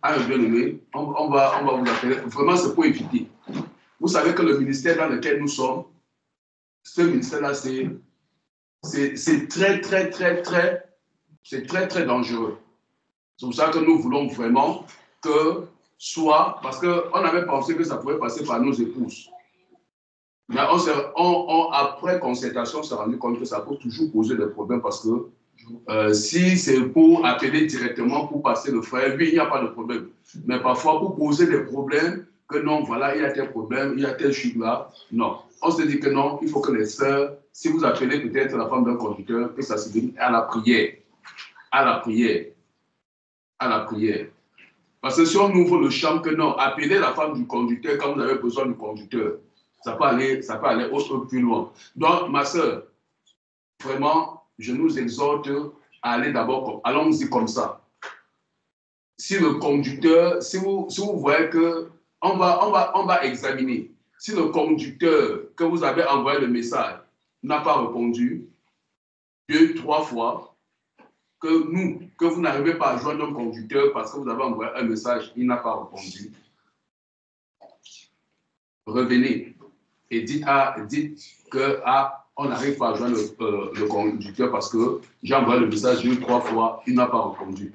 Ah, bien-aimé, on va vous appeler. Vraiment, c'est pour éviter. Vous savez que le ministère dans lequel nous sommes, ce ministère-là, c'est très dangereux. C'est pour ça que nous voulons vraiment que soit, parce qu'on avait pensé que ça pouvait passer par nos épouses. Mais après concertation, on s'est rendu compte que ça peut toujours poser des problèmes parce que si c'est pour appeler directement pour passer le frère, oui, il n'y a pas de problème. Mais parfois, pour poser des problèmes, que non, voilà, il y a tel problème, il y a tel chute là, non. On se dit que non, il faut que les sœurs, si vous appelez peut-être la femme d'un conducteur, que ça se limite à la prière. À la prière. À la prière. Parce que si on ouvre le champ que non, appelez la femme du conducteur quand vous avez besoin du conducteur. Ça peut aller autre plus loin. Donc, ma soeur, vraiment, je nous exhorte à aller d'abord, allons-y comme ça. Si le conducteur, si vous voyez que, on va examiner. Si le conducteur que vous avez envoyé le message n'a pas répondu 2, 3 fois, que vous n'arrivez pas à joindre un conducteur parce que vous avez envoyé un message, il n'a pas répondu, revenez et dites que on n'arrive pas à joindre le conducteur parce que j'ai envoyé le message 2, 3 fois, il n'a pas répondu.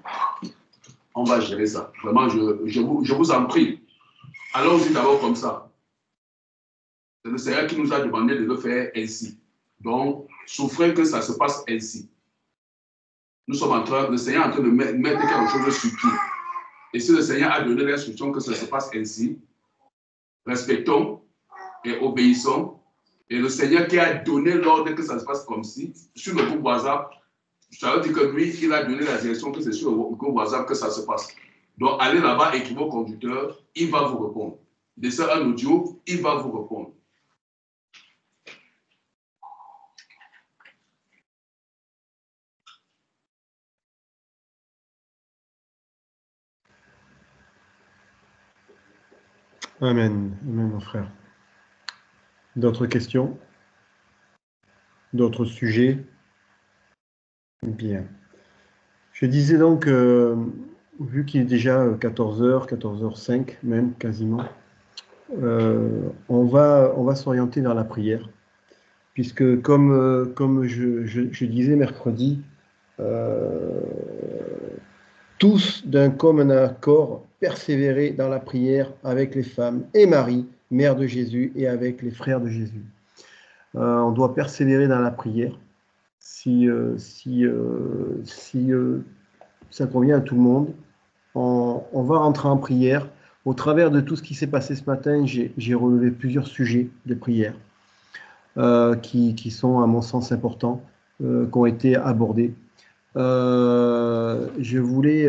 On va gérer ça. Vraiment, je vous en prie. Allons-y d'abord comme ça. C'est le Seigneur qui nous a demandé de le faire ainsi. Donc, souffrez que ça se passe ainsi. Le Seigneur est en train de mettre quelque chose sur pied. Et si le Seigneur a donné l'instruction que ça se passe ainsi, respectons et obéissons. Et le Seigneur qui a donné l'ordre que ça se passe comme si, sur le groupe WhatsApp, ça veut dire que lui, il a donné la direction que c'est sur le groupe WhatsApp que ça se passe. Donc, allez là-bas, écrivez au conducteur, il va vous répondre. Laissez un audio, il va vous répondre. Amen. Amen, mon frère. D'autres questions? D'autres sujets? Bien. Je disais donc, vu qu'il est déjà 14h, 14h05 même, quasiment, on va s'orienter vers la prière, puisque comme je disais mercredi, tous d'un commun accord persévérer dans la prière avec les femmes et Marie, mère de Jésus, et avec les frères de Jésus. On doit persévérer dans la prière. Si ça convient à tout le monde, on va rentrer en prière. Au travers de tout ce qui s'est passé ce matin, j'ai relevé plusieurs sujets de prière qui sont, à mon sens, importants, qui ont été abordés. Je voulais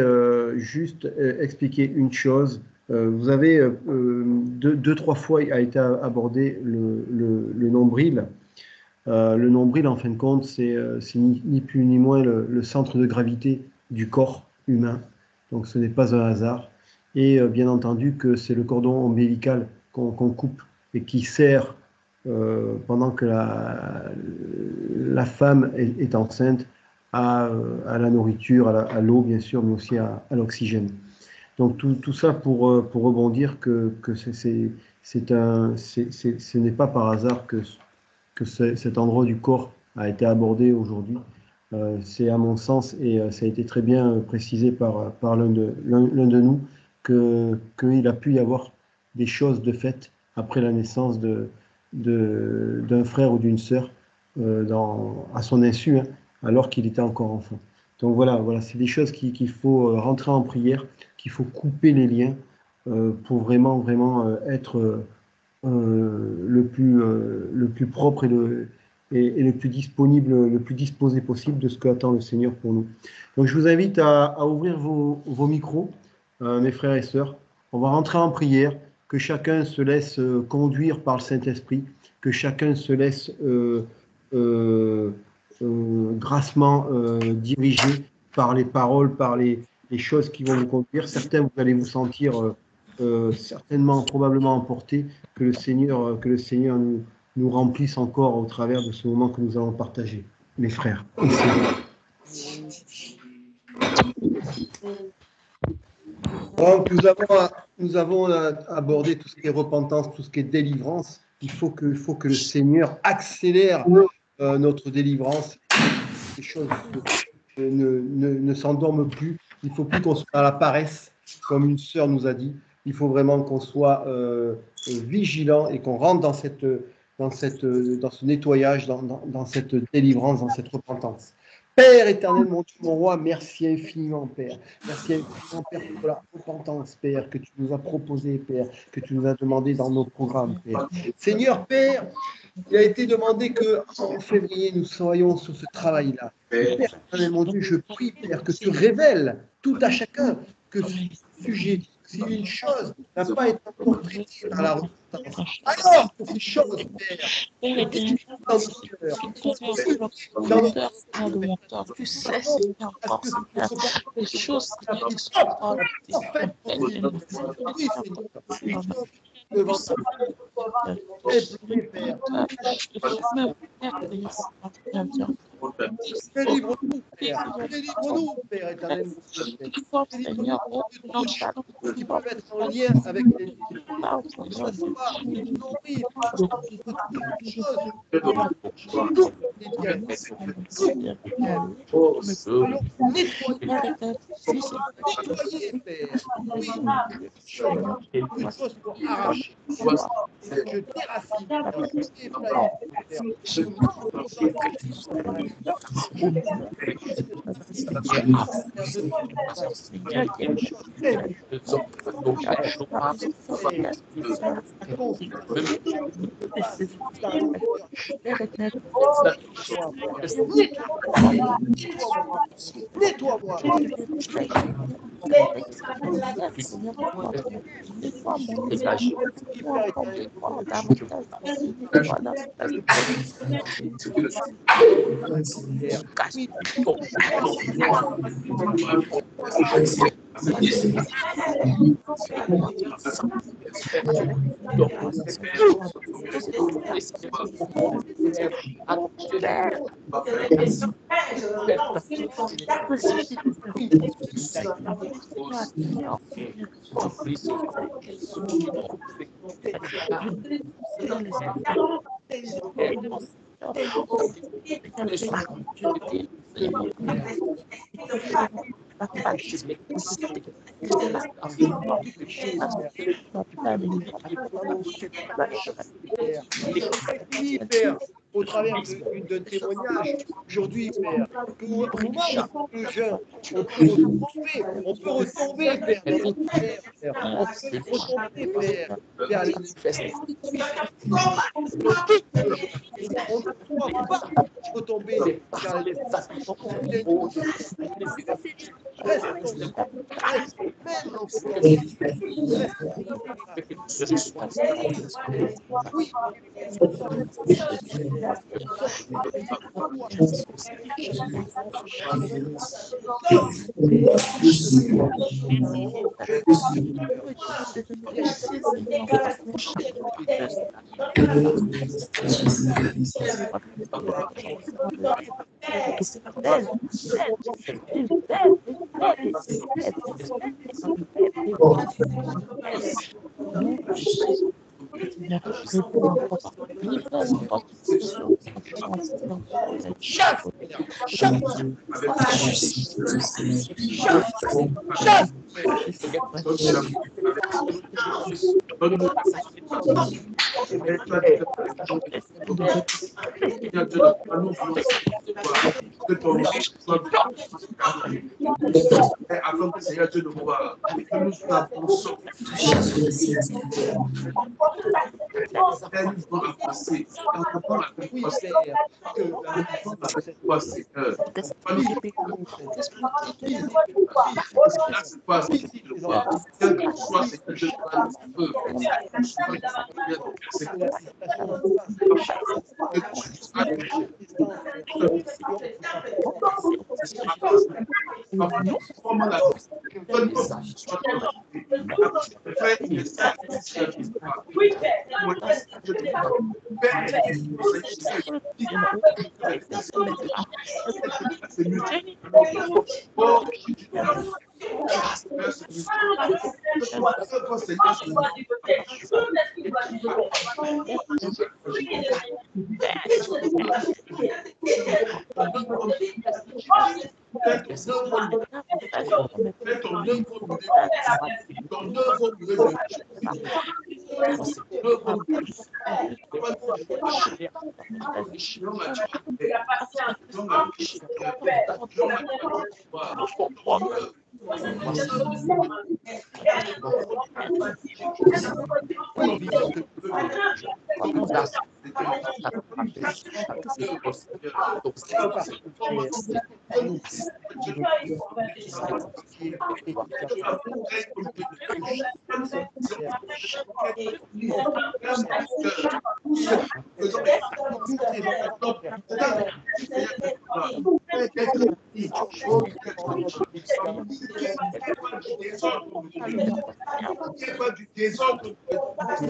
juste expliquer une chose. Vous avez 2-3 fois a été abordé le nombril. Le nombril, en fin de compte, c'est ni plus ni moins le centre de gravité du corps humain. Donc ce n'est pas un hasard. Et bien entendu que c'est le cordon ombilical qu'on coupe et qui sert pendant que la femme est enceinte à la nourriture, à l'eau bien sûr, mais aussi à l'oxygène. Donc tout ça pour rebondir que ce n'est pas par hasard que cet endroit du corps a été abordé aujourd'hui. C'est à mon sens, et ça a été très bien précisé par l'un de nous, qu'il a pu y avoir des choses de fait après la naissance d'un frère ou d'une sœur à son insu, hein, alors qu'il était encore enfant. Donc voilà, c'est des choses qu'il faut rentrer en prière, qu'il faut couper les liens pour vraiment être le plus propre et le plus disponible, le plus disposé possible de ce qu'attend le Seigneur pour nous. Donc je vous invite à ouvrir vos micros, mes frères et sœurs. On va rentrer en prière, que chacun se laisse conduire par le Saint-Esprit, que chacun se laisse grassement dirigé par les paroles, par les choses qui vont vous conduire. Certains, vous allez vous sentir certainement, probablement emportés, que le Seigneur nous remplisse encore au travers de ce moment que nous allons partager, mes frères. Donc, nous avons abordé tout ce qui est repentance, tout ce qui est délivrance. Il faut que le Seigneur accélère notre délivrance. Les choses ne s'endorment plus. Il ne faut plus qu'on soit à la paresse, comme une sœur nous a dit. Il faut vraiment qu'on soit vigilant et qu'on rentre dans ce nettoyage, dans cette délivrance, dans cette repentance. Père éternel, mon Dieu, mon roi, merci infiniment, Père. Merci infiniment, Père, pour la repentance, Père, que tu nous as proposé, Père, que tu nous as demandé dans nos programmes, Père. Seigneur, Père, il a été demandé qu'en février, nous soyons sur ce travail-là. Père éternel, mon Dieu, je prie, Père, que tu révèles tout à chacun que ce sujet, si une chose n'a pas été encore traitée dans la repentance, alors que ces choses, Père, dans nos cœurs, dans nos cœurs, tu sais, Seigneur, encore, Seigneur, les choses qui sont en fait, délivre-nous, Père éternel. Seigneur, qui peuvent être en lien avec les je déracine. Nettoie-moi. Père, au travers d'un témoignage aujourd'hui, Père, que au moment où le jeune, on peut retomber, Père, Père, on peut retomber, Père, vers les on ne doit pas retomber vers les Que ton nom soit avant que Seigneur Dieu de voir, que nous t'approchons. Nous allons avancer. Apprends à te passer. Que la Seigneur. Là, c'est pas si le voir. Quel que soit ce que je veux. Tu es un Dieu fidèle.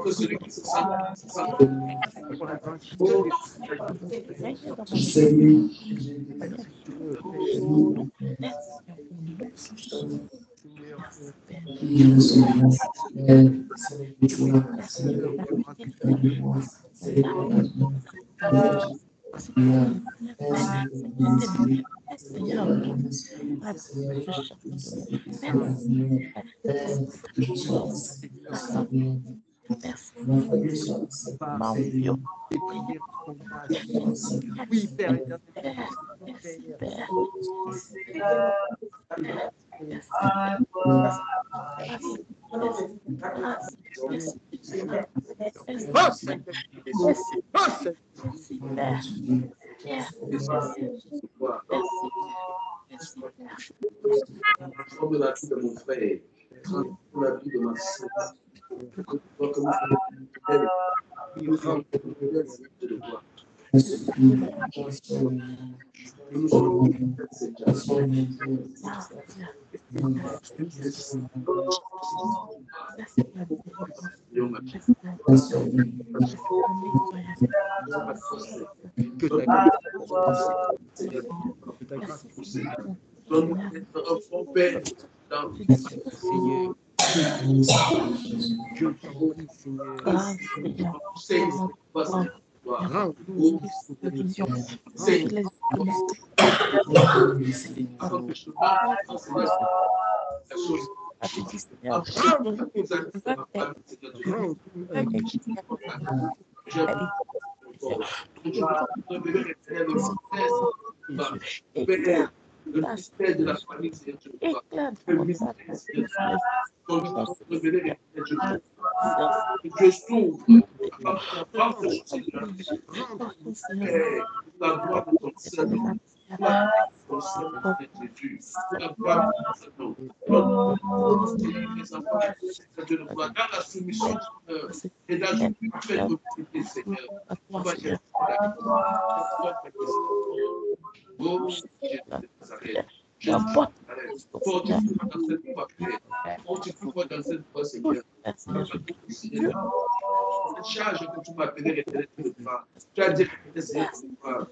que celui qui se sent Oui, Père. Pour la vie de mon frère, pour la vie de ma soeur. Le mystère de la famille, c'est le mystère je s'ouvre la gloire de ton Seigneur, ton Seigneur Jésus, la gloire de ton Seigneur, dans la soumission et dans une parfaite autorité, Seigneur, on va gérer oh, Jésus de Nazareth. Fortifie-moi dans cette voie, Père. Fortifie-moi dans cette voie, Seigneur. Cette charge que tu m'as appelée de voir. Tu as dit que c'est de voir.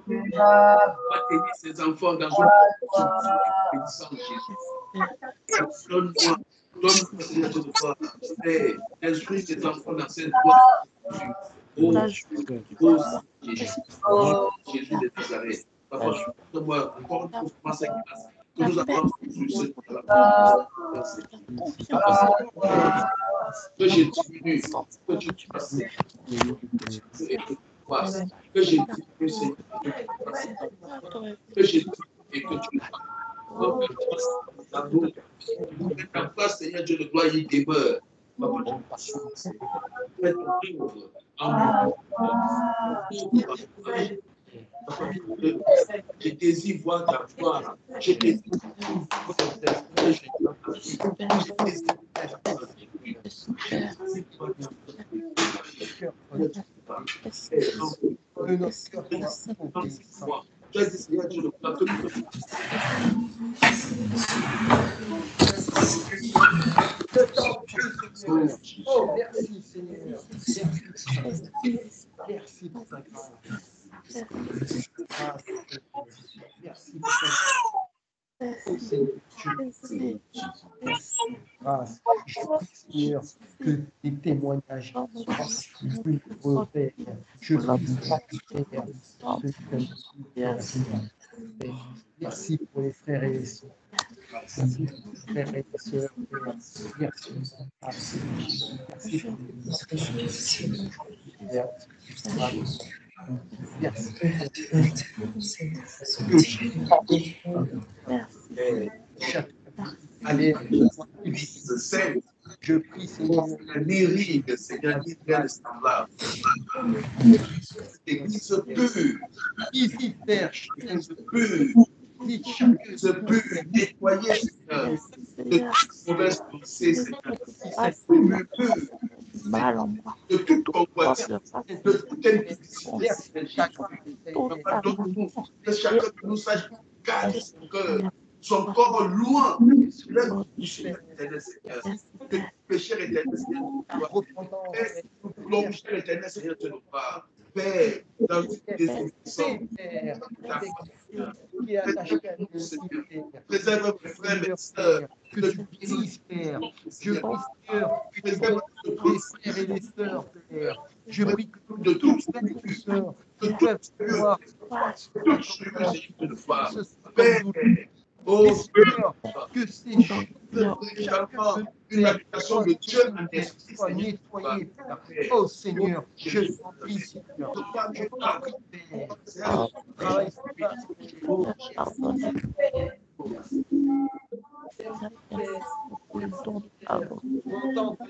Tu vas tenir ces enfants dans une obéissance, Jésus. Donne-moi, Seigneur, de voir. Père, instruis tes enfants dans cette voie. Oh, Jésus. Jésus de Nazareth. Papa, donne-moi encore une fois cette grâce que nous avons reçue que j'ai diminue, que tu passes, que j'ai diminue, Seigneur, que j'ai diminue et que tu passes. Mets ta place, Seigneur Dieu de gloire, il demeure. Papa, je passe. Fais ton œuvre en moi. Je désire voir ta gloire. Je désire voir ta Oh, merci Seigneur. Merci pour ta grâce. Merci pour ta grâce. Je prie, Seigneur, que tes témoignages soient plus nombreux, Père. Je prie, Père, merci pour les frères et les sœurs. Merci pour les frères et les sœurs. Merci. Merci pour allez, je prie, Seigneur, l'éride, Seigneur, l'idéal semblable. L'église pure, ici, Père, chacun se pure, chacun se pure, nettoyer, Seigneur, de toute mauvaise pensée, Seigneur, cette pure, mal en moi. de toute Toute convoitise, force de de toute impudicité. totalement. Que chacun de nous sache garder son cœur, Seigneur, son corps loin sur de notre péché éternel, Seigneur. Seigneur, Que péché éternel, Seigneur, plonger l'éternel, Seigneur, de nos pas. Père, dans une désobéissance, qui est attaché à nous, Seigneur, Père. préserve mes frères et sœurs, Que tu guérisses, Père. Je prie, Seigneur, que tu préserve guérisses les frères et les sœurs, Père. Je prie que de tous tout frères et sœurs de qui tout peuvent voir toute souillure, Seigneur, de nos pas. ce soir, Père, oh Seigneur, que ces choses également une habitation de Dieu en esprit, soient Seigneur. nettoyées, Père. Oh Seigneur, je t'en prie, Seigneur. Je t'en prie, Père. Travaille sur ça. Entends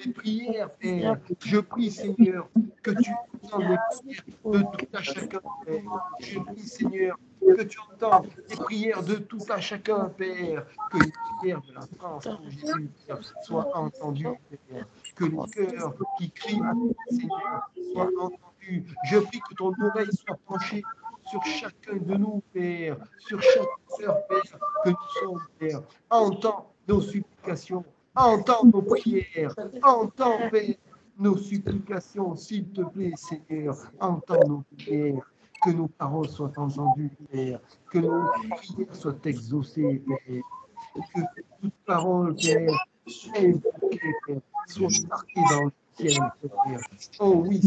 les prières, Père. Je prie, Seigneur, que tu entends les prières de tout à chacun, Père. Je prie, Seigneur, que tu entends les prières de tout à chacun, Père. Que les prières de la France pour Jésus, Père, soient entendues, Père. Que les cœurs qui crient à toi, Seigneur, soient entendus. Je prie que ton oreille soit penchée sur chacun de nous, Père, sur chaque cœur, Père, que nous sommes, Père. Entends nos supplications, entends nos prières, entends, Père, nos supplications, s'il te plaît, Seigneur, entends nos prières, que nos paroles soient entendues, Père, que nos prières soient exaucées, Père, que toute parole, Père, invoquée, Père, soit marquée dans le ciel, Père. Oh oui,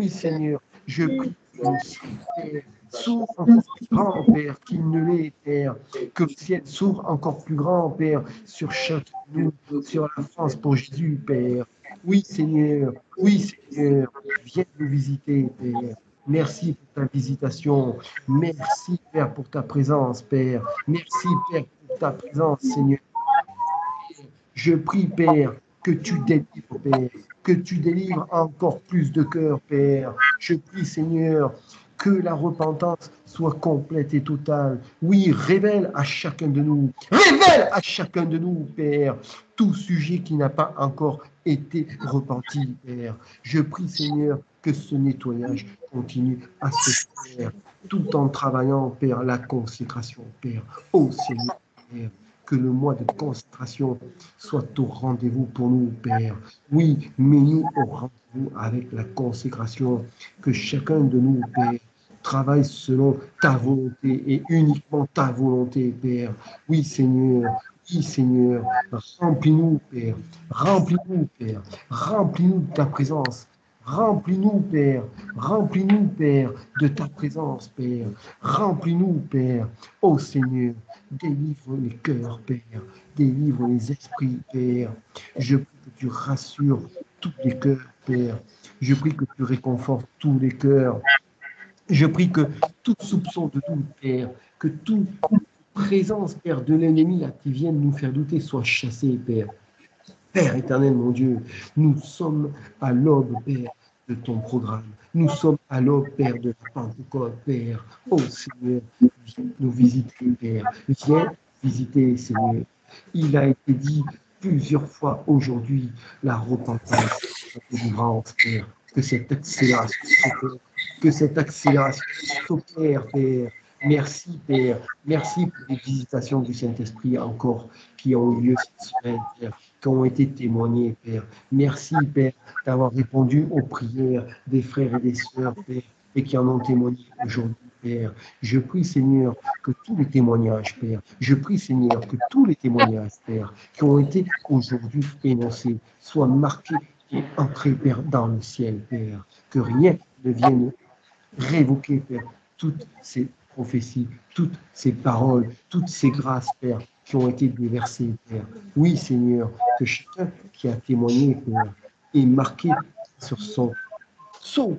Seigneur, je prie, Père, s'ouvre encore plus grand, Père, qu'il ne l'est, Père, que le ciel s'ouvre encore plus grand, Père, sur chacun de nous, sur la France pour Jésus, Père. Oui, Seigneur, viens nous visiter, Père. Merci pour ta visitation. Merci, Père, pour ta présence, Père. Merci, Père, pour ta présence, Seigneur. Je prie, Père, que tu délivres, Père, que tu délivres encore plus de cœurs, Père. Je prie, Seigneur, que la repentance soit complète et totale. Oui, révèle à chacun de nous, Père, tout sujet qui n'a pas encore été repenti, Père. Je prie, Seigneur, que ce nettoyage continue à se faire, tout en travaillant, Père, la consécration, Père. Oh Seigneur, Père, que le mois de consécration soit au rendez-vous pour nous, Père. Oui, mets-nous au rendez-vous avec la consécration, que chacun de nous, Père, travaille selon ta volonté et uniquement ta volonté, Père. Oui, Seigneur, remplis-nous, Père, remplis-nous, Père, remplis-nous de ta présence. Remplis-nous, Père, de ta présence, Père. Remplis-nous, Père. Oh Seigneur, délivre les cœurs, Père. Délivre les esprits, Père. Je prie que tu rassures tous les cœurs, Père. Je prie que tu réconfortes tous les cœurs. Je prie que tout soupçon de doute, Père, que toute présence, Père, de l'ennemi là, qui vienne nous faire douter soit chassée, Père. Père éternel, mon Dieu, nous sommes à l'aube, Père, de ton programme. Nous sommes à l'aube, Père, de la Pentecôte, Père. Oh Seigneur, viens nous visiter, Père. Viens visiter, Seigneur. Il a été dit plusieurs fois aujourd'hui, la repentance, la délivrance, Père. Que cette accélération s'opère, Père. Merci, Père. Merci pour les visitations du Saint-Esprit encore qui ont eu lieu cette semaine, Père, qui ont été témoignées, Père. Merci, Père, d'avoir répondu aux prières des frères et des sœurs, Père, et qui en ont témoigné aujourd'hui, Père. Je prie, Seigneur, que tous les témoignages, Père, Père, qui ont été aujourd'hui énoncés, soient marqués et entrés, Père, dans le ciel, Père. Que rien ne vienne révoquer, Père, toutes ces prophéties, toutes ces paroles, toutes ces grâces, Père, qui ont été déversées, Père. Oui, Seigneur, que chacun qui a témoigné, Père, ait marqué sur son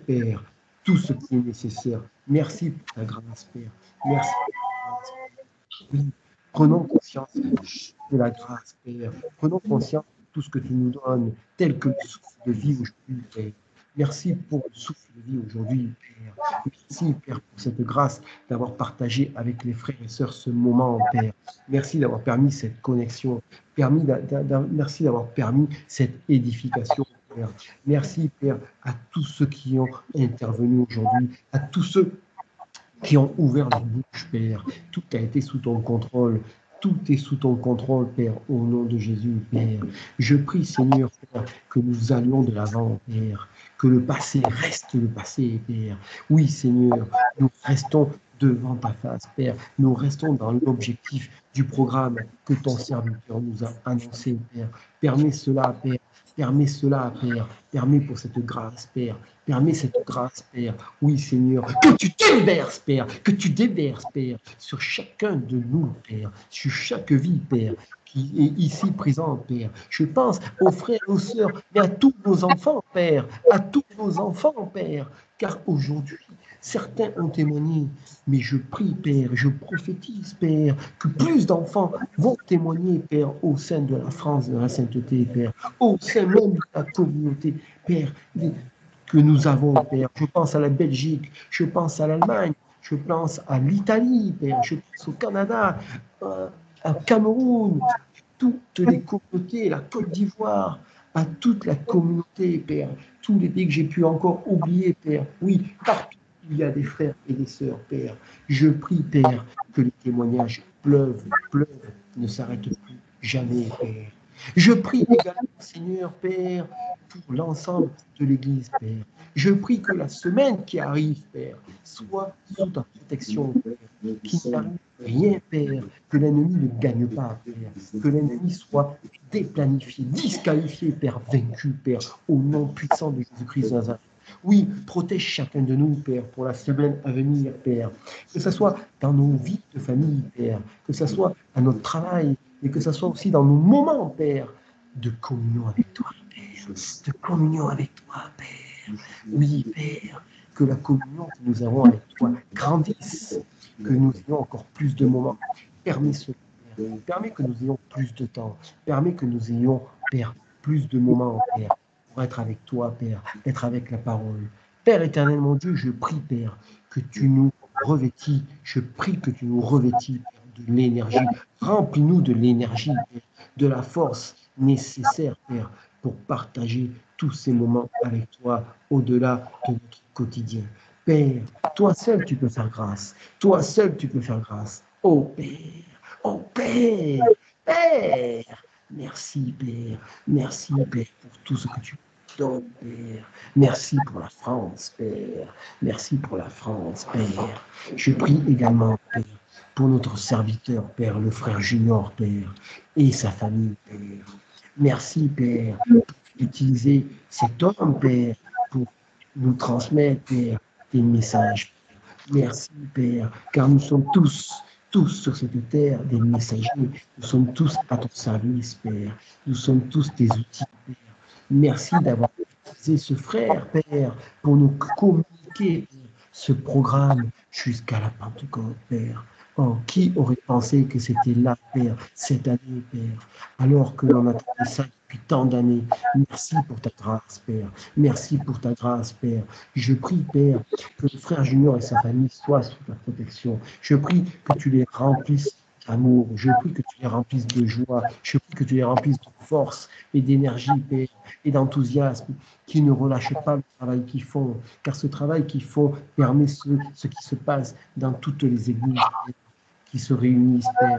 Père, tout ce qui est nécessaire. Merci pour ta grâce, Père. Merci pour ta grâce, Père. Oui, prenons conscience de la grâce, Père. Prenons conscience de tout ce que tu nous donnes, tel que le souffle de vie aujourd'hui, Père. Merci pour le souffle de vie aujourd'hui, Père. Merci, Père, pour cette grâce d'avoir partagé avec les frères et sœurs ce moment, Père. Merci d'avoir permis cette connexion. Merci d'avoir permis cette édification Père. Merci, Père, à tous ceux qui ont intervenu aujourd'hui, à tous ceux qui ont ouvert leur bouche, Père. Tout a été sous ton contrôle. Tout est sous ton contrôle, Père, au nom de Jésus, Père. Je prie, Seigneur, Père, que nous allions de l'avant, Père. Que le passé reste le passé, Père. Oui, Seigneur, nous restons devant ta face, Père. Nous restons dans l'objectif du programme que ton serviteur nous a annoncé, Père. Permets cela, Père. Permets cela, Père. Permets pour cette grâce, Père. Permets cette grâce, Père. Oui, Seigneur, que tu déverses, Père. Que tu déverses, Père, sur chacun de nous, Père. Sur chaque vie, Père, qui est ici présent, Père. Je pense aux frères, aux sœurs, mais à tous nos enfants, Père. À tous nos enfants, Père. Car aujourd'hui, certains ont témoigné, mais je prie, Père, je prophétise, Père, que plus d'enfants vont témoigner, Père, au sein de la France, de la sainteté, Père, au sein même de la communauté, Père, que nous avons, Père. Je pense à la Belgique, je pense à l'Allemagne, je pense à l'Italie, Père, je pense au Canada, au Cameroun, toutes les communautés, la Côte d'Ivoire, à toute la communauté, Père, tous les pays que j'ai pu encore oublier, Père. Oui, partout il y a des frères et des sœurs, Père. Je prie, Père, que les témoignages pleuvent, ne s'arrêtent plus jamais, Père. Je prie également, Seigneur, Père, pour l'ensemble de l'Église, Père. Je prie que la semaine qui arrive, Père, soit sous ta protection, Père, qu'il n'arrive rien, Père, que l'ennemi ne gagne pas, Père, que l'ennemi soit déplanifié, disqualifié, Père, vaincu, Père, au nom puissant de Jésus-Christ de Nazareth. Oui, protège chacun de nous, Père, pour la semaine à venir, Père. Que ce soit dans nos vies de famille, Père, que ce soit à notre travail, et que ce soit aussi dans nos moments, Père, de communion avec toi, Père. De communion avec toi, Père. Oui, Père, que la communion que nous avons avec toi grandisse, que nous ayons encore plus de moments. Permets cela, Père. Permets que nous ayons plus de temps. Permets que nous ayons, Père, plus de moments, Père, pour être avec toi, Père, être avec la parole. Père éternel, mon Dieu, je prie, Père, que tu nous revêtis. Je prie que tu nous revêtis, Père, de l'énergie. Remplis-nous de l'énergie, Père, de la force nécessaire, Père, pour partager tous ces moments avec toi au-delà de notre quotidien. Père, toi seul tu peux faire grâce. Toi seul tu peux faire grâce. Oh Père, oh Père, Père. Merci Père, merci Père pour tout ce que tu donnes, Père. Merci pour la France, Père. Merci pour la France, Père. Je prie également, Père, pour notre serviteur, Père, le frère Junior, Père, et sa famille, Père. Merci, Père, pour utiliser cet homme, Père, pour nous transmettre, Père, tes messages. Merci, Père, car nous sommes tous sur cette terre des messagers. Nous sommes tous à ton service, Père. Nous sommes tous tes outils, Père. Merci d'avoir utilisé ce frère, Père, pour nous communiquer ce programme jusqu'à la Pentecôte, Père. Oh, qui aurait pensé que c'était là, Père, cette année, Père, alors que l'on attendait ça depuis tant d'années. Merci pour ta grâce, Père. Merci pour ta grâce, Père. Je prie, Père, que le frère Junior et sa famille soient sous ta protection. Je prie que tu les remplisses d'amour. Je prie que tu les remplisses de joie. Je prie que tu les remplisses de force et d'énergie, Père, et d'enthousiasme, qui ne relâchent pas le travail qu'ils font, car ce travail qu'ils font permet ce qui se passe dans toutes les églises, Père, qui se réunissent, Père,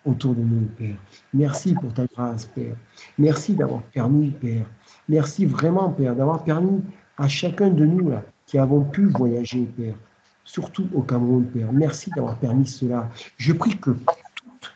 autour de nous, Père. Merci pour ta grâce, Père. Merci d'avoir permis, Père. Merci vraiment, Père, d'avoir permis à chacun de nous, là, qui avons pu voyager, Père, surtout au Cameroun, Père. Merci d'avoir permis cela. Je prie que toute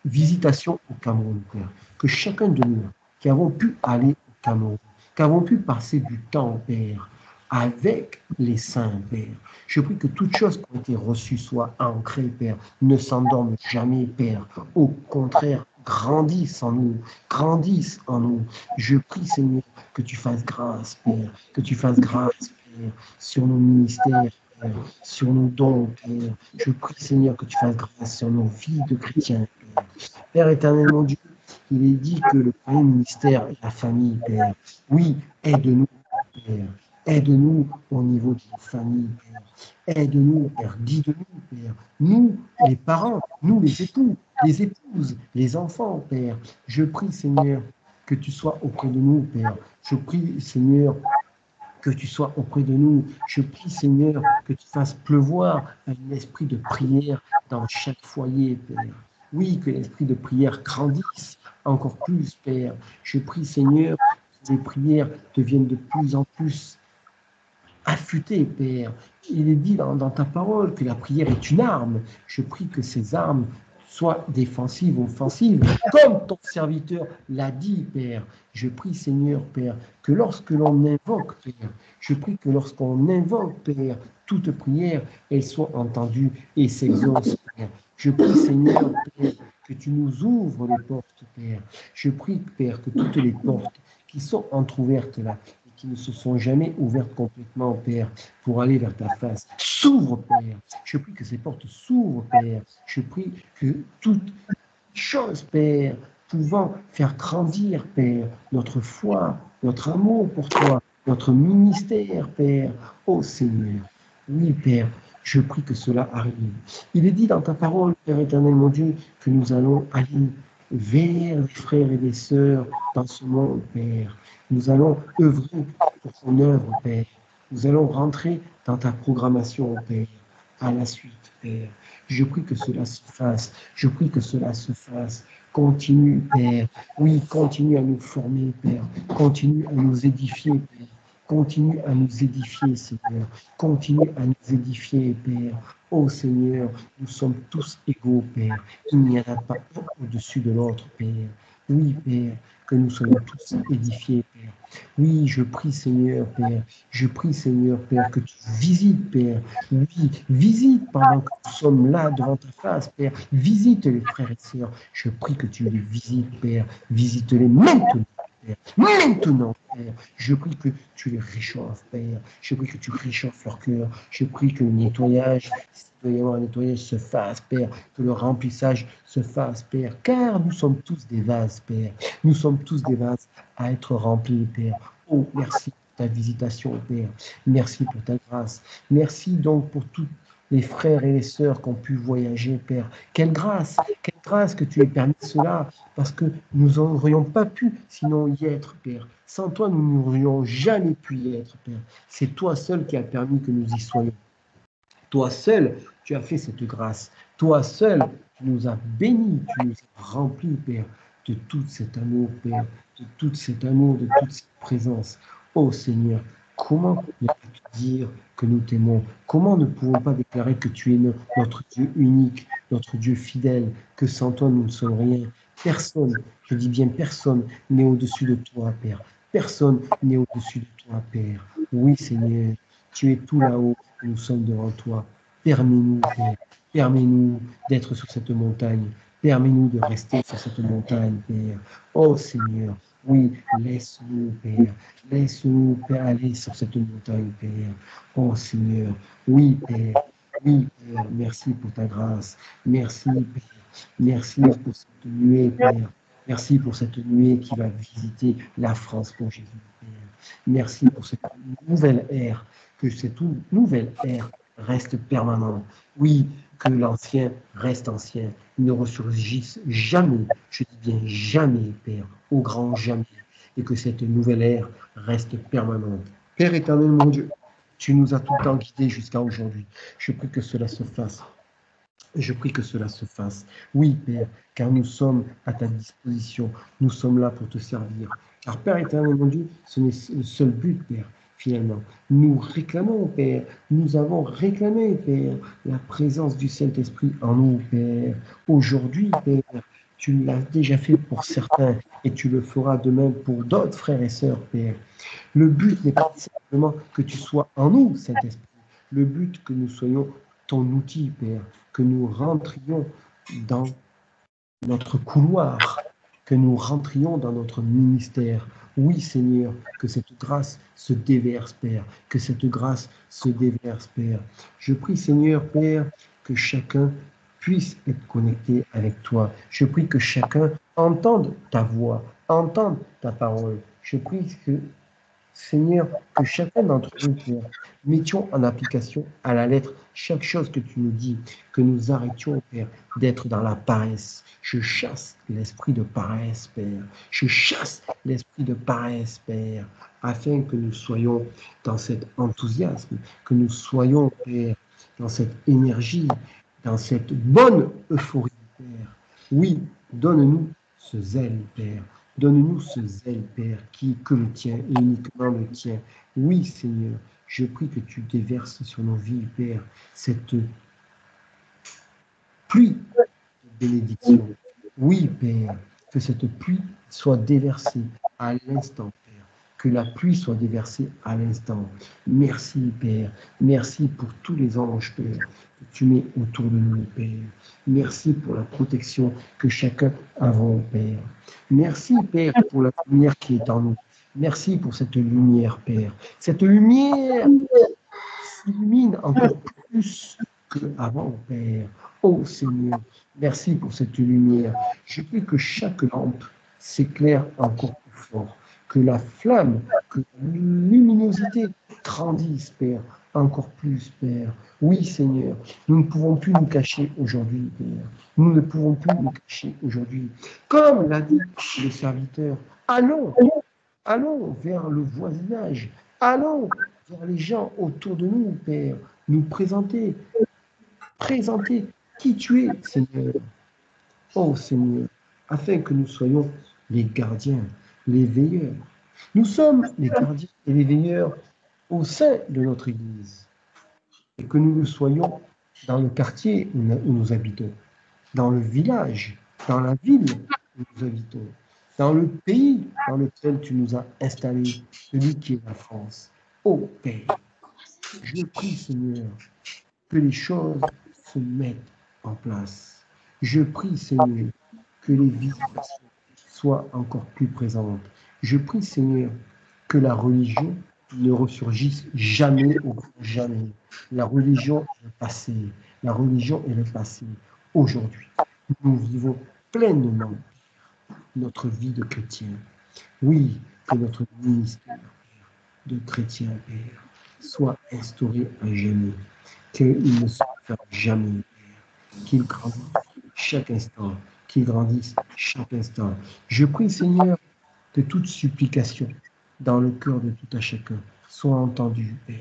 visitation au Cameroun, Père, que chacun de nous, qui avons pu aller au Cameroun, qui avons pu passer du temps, Père, avec les saints, Père. Je prie que toutes choses qui ont été reçues soient ancrées, Père, ne s'endorment jamais, Père. Au contraire, grandissent en nous, grandissent en nous. Je prie, Seigneur, que tu fasses grâce, Père, que tu fasses grâce, Père, sur nos ministères, Père, sur nos dons, Père. Je prie, Seigneur, que tu fasses grâce sur nos vies de chrétiens, Père. Père éternel, mon Dieu, il est dit que le premier ministère est la famille, Père. Oui, aide-nous, Père. Aide-nous au niveau de nos familles, Père. Aide-nous, Père. Guide-nous, Père. Nous, les parents, nous, les époux, les épouses, les enfants, Père. Je prie, Seigneur, que tu sois auprès de nous, Père. Je prie, Seigneur, que tu sois auprès de nous. Je prie, Seigneur, que tu fasses pleuvoir un esprit de prière dans chaque foyer, Père. Oui, que l'esprit de prière grandisse encore plus, Père. Je prie, Seigneur, que les prières deviennent de plus en plus affûtées, Père. Il est dit dans ta parole que la prière est une arme. Je prie que ces armes soient défensives ou offensives, comme ton serviteur l'a dit, Père. Je prie, Seigneur, Père, que lorsque l'on invoque, Père, je prie que lorsqu'on invoque, Père, toute prière, elle soit entendue et s'exauce, Père. Je prie, Seigneur, Père, que tu nous ouvres les portes, Père. Je prie, Père, que toutes les portes qui sont entrouvertes là, et qui ne se sont jamais ouvertes complètement, Père, pour aller vers ta face, s'ouvrent, Père. Je prie que ces portes s'ouvrent, Père. Je prie que toute chose, Père, pouvant faire grandir, Père, notre foi, notre amour pour toi, notre ministère, Père, ô Seigneur. Oui, Père, je prie que cela arrive. Il est dit dans ta parole, Père éternel, mon Dieu, que nous allons aller vers les frères et les sœurs dans ce monde, Père. Nous allons œuvrer pour ton œuvre, Père. Nous allons rentrer dans ta programmation, Père, à la suite, Père. Je prie que cela se fasse. Je prie que cela se fasse. Continue, Père. Oui, continue à nous former, Père. Continue à nous édifier, Père. Continue à nous édifier, Seigneur. Continue à nous édifier, Père. Oh Seigneur, nous sommes tous égaux, Père. Il n'y en a pas un au-dessus de l'autre, Père. Oui, Père, que nous soyons tous édifiés, Père. Oui, je prie, Seigneur, Père. Je prie, Seigneur, Père, que tu visites, Père. Oui, visite pendant que nous sommes là devant ta face, Père. Visite les frères et sœurs. Je prie que tu les visites, Père. Visite-les maintenant. Père. Maintenant, Père, je prie que tu les réchauffes, Père. Je prie que tu réchauffes leur cœur. Je prie que le nettoyage, s'il doit y avoir un nettoyage, se fasse, Père. Que le remplissage se fasse, Père. Car nous sommes tous des vases, Père. Nous sommes tous des vases à être remplis, Père. Oh, merci pour ta visitation, Père. Merci pour ta grâce. Merci donc pour toutes les frères et les sœurs qui ont pu voyager, Père. Quelle grâce que tu aies permis cela, parce que nous n'aurions pas pu sinon y être, Père. Sans toi, nous n'aurions jamais pu y être, Père. C'est toi seul qui as permis que nous y soyons. Toi seul, tu as fait cette grâce. Toi seul, tu nous as bénis, tu nous as remplis, Père, de tout cet amour, Père, de tout cet amour, de toute cette présence. Oh Seigneur, comment ne pas te dire que nous t'aimons? Comment ne pouvons pas déclarer que tu es notre Dieu unique, notre Dieu fidèle, que sans toi nous ne sommes rien? Personne, je dis bien personne, n'est au-dessus de toi, Père. Personne n'est au-dessus de toi, Père. Oui, Seigneur, tu es tout là-haut, nous sommes devant toi. Permets-nous, Père, permets-nous d'être sur cette montagne. Permets-nous de rester sur cette montagne, Père. Oh Seigneur, oui, laisse-nous, Père. Laisse-nous, Père, aller sur cette montagne, Père. Oh Seigneur, oui, Père. Oui, Père, merci pour ta grâce. Merci, Père. Merci pour cette nuée, Père. Merci pour cette nuée qui va visiter la France pour Jésus, Père. Merci pour cette nouvelle ère, que cette nouvelle ère reste permanente. Oui, que l'ancien reste ancien. Il ne ressurgisse jamais, je dis bien jamais, Père, au grand jamais. Et que cette nouvelle ère reste permanente. Père éternel, mon Dieu, tu nous as tout le temps guidés jusqu'à aujourd'hui. Je prie que cela se fasse. Je prie que cela se fasse. Oui, Père, car nous sommes à ta disposition. Nous sommes là pour te servir. Car Père éternel, mon Dieu, ce n'est le seul but, Père, finalement. Nous réclamons, Père, nous avons réclamé, Père, la présence du Saint-Esprit en nous, Père. Aujourd'hui, Père, tu l'as déjà fait pour certains et tu le feras demain pour d'autres frères et sœurs, Père. Le but n'est pas simplement que tu sois en nous, Saint-Esprit. Le but que nous soyons ton outil, Père, que nous rentrions dans notre couloir, que nous rentrions dans notre ministère. Oui, Seigneur, que cette grâce se déverse, Père, que cette grâce se déverse, Père. Je prie, Seigneur, Père, que chacun puisse être connecté avec toi. Je prie que chacun entende ta voix, entende ta parole. Je prie que Seigneur, que chacun d'entre nous, Père, mettions en application à la lettre chaque chose que tu nous dis, que nous arrêtions, Père, d'être dans la paresse. Je chasse l'esprit de paresse, Père. Je chasse l'esprit de paresse, Père, afin que nous soyons dans cet enthousiasme, que nous soyons, Père, dans cette énergie, dans cette bonne euphorie, Père. Oui, donne-nous ce zèle, Père. Donne-nous ce zèle, Père, qui est que le tien et uniquement le tien. Oui, Seigneur, je prie que tu déverses sur nos vies, Père, cette pluie de bénédiction. Oui, Père, que cette pluie soit déversée à l'instant, Père. Que la pluie soit déversée à l'instant. Merci, Père. Merci pour tous les anges, Père, que tu mets autour de nous, Père. Merci pour la protection que chacun avons, Père. Merci, Père, pour la lumière qui est en nous. Merci pour cette lumière, Père. Cette lumière s'illumine encore plus qu'avant, Père. Oh Seigneur, merci pour cette lumière. Je prie que chaque lampe s'éclaire encore plus fort, que la flamme, que la luminosité grandisse, Père, encore plus, Père. Oui, Seigneur, nous ne pouvons plus nous cacher aujourd'hui, Père. Nous ne pouvons plus nous cacher aujourd'hui. Comme l'a dit le serviteur, allons, allons vers le voisinage, allons vers les gens autour de nous, Père, nous présenter qui tu es, Seigneur. Oh Seigneur, afin que nous soyons les gardiens, les veilleurs. Nous sommes les gardiens et les veilleurs au sein de notre Église. Et que nous le soyons dans le quartier où nous habitons, dans le village, dans la ville où nous habitons, dans le pays dans lequel tu nous as installés, celui qui est la France. Ô Père, je prie, Seigneur, que les choses se mettent en place. Je prie, Seigneur, que les visitations soient encore plus présentes. Je prie, Seigneur, que la religion ne ressurgisse jamais au grand jamais. La religion est le passé. La religion est le passé. Aujourd'hui, nous vivons pleinement notre vie de chrétien. Oui, que notre ministère de chrétien, Père, soit instauré à jamais. Qu'il ne se fasse jamais, Père. Qu'il grandisse chaque instant. Qu'il grandisse chaque instant. Je prie, Seigneur, que toute supplication dans le cœur de tout à chacun soit entendue, Père.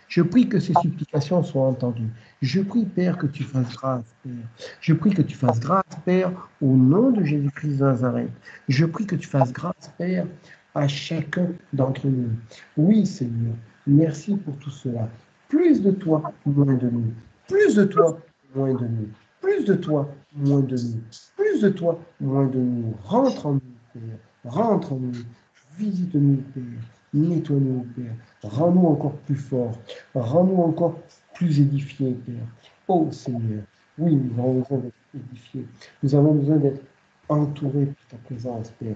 Je prie que ces supplications soient entendues. Je prie, Père, que tu fasses grâce, Père. Je prie que tu fasses grâce, Père, au nom de Jésus-Christ de Nazareth. Je prie que tu fasses grâce, Père, à chacun d'entre nous. Oui, Seigneur, merci pour tout cela. Plus de toi, moins de nous. Plus de toi, moins de nous. Plus de toi, moins de nous. Plus de toi, moins de nous. Rentre en nous, Père. Rentre en nous. Visite-nous, Père. Nettoie-nous, Père. Rends-nous encore plus forts. Rends-nous encore plus édifiés, Père. Oh Seigneur, oui, nous avons besoin d'être édifiés. Nous avons besoin d'être entourés de ta présence, Père.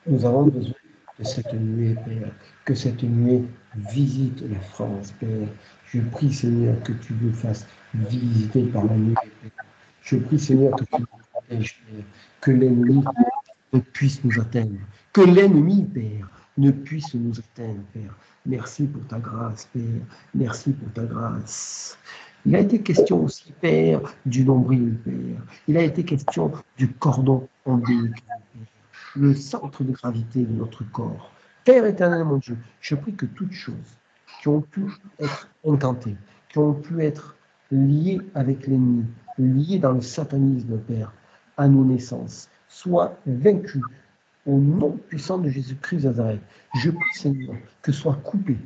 Nous avons besoin de cette nuée, Père. Que cette nuée visite la France, Père. Je prie, Seigneur, que tu nous fasses visiter par la nuée, Père. Je prie, Seigneur, que tu nous protèges, Père. Que l'ennemi ne puisse nous atteindre. Que l'ennemi, Père, ne puisse nous atteindre, Père. Merci pour ta grâce, Père. Merci pour ta grâce. Il a été question aussi, Père, du nombril, Père. Il a été question du cordon ombilical, Père. Le centre de gravité de notre corps. Père éternel, mon Dieu, je prie que toutes choses qui ont pu être intentées, qui ont pu être liées avec l'ennemi, liées dans le satanisme, Père, à nos naissances, soient vaincues au nom puissant de Jésus-Christ de Nazareth. Je prie, Seigneur, que soit coupé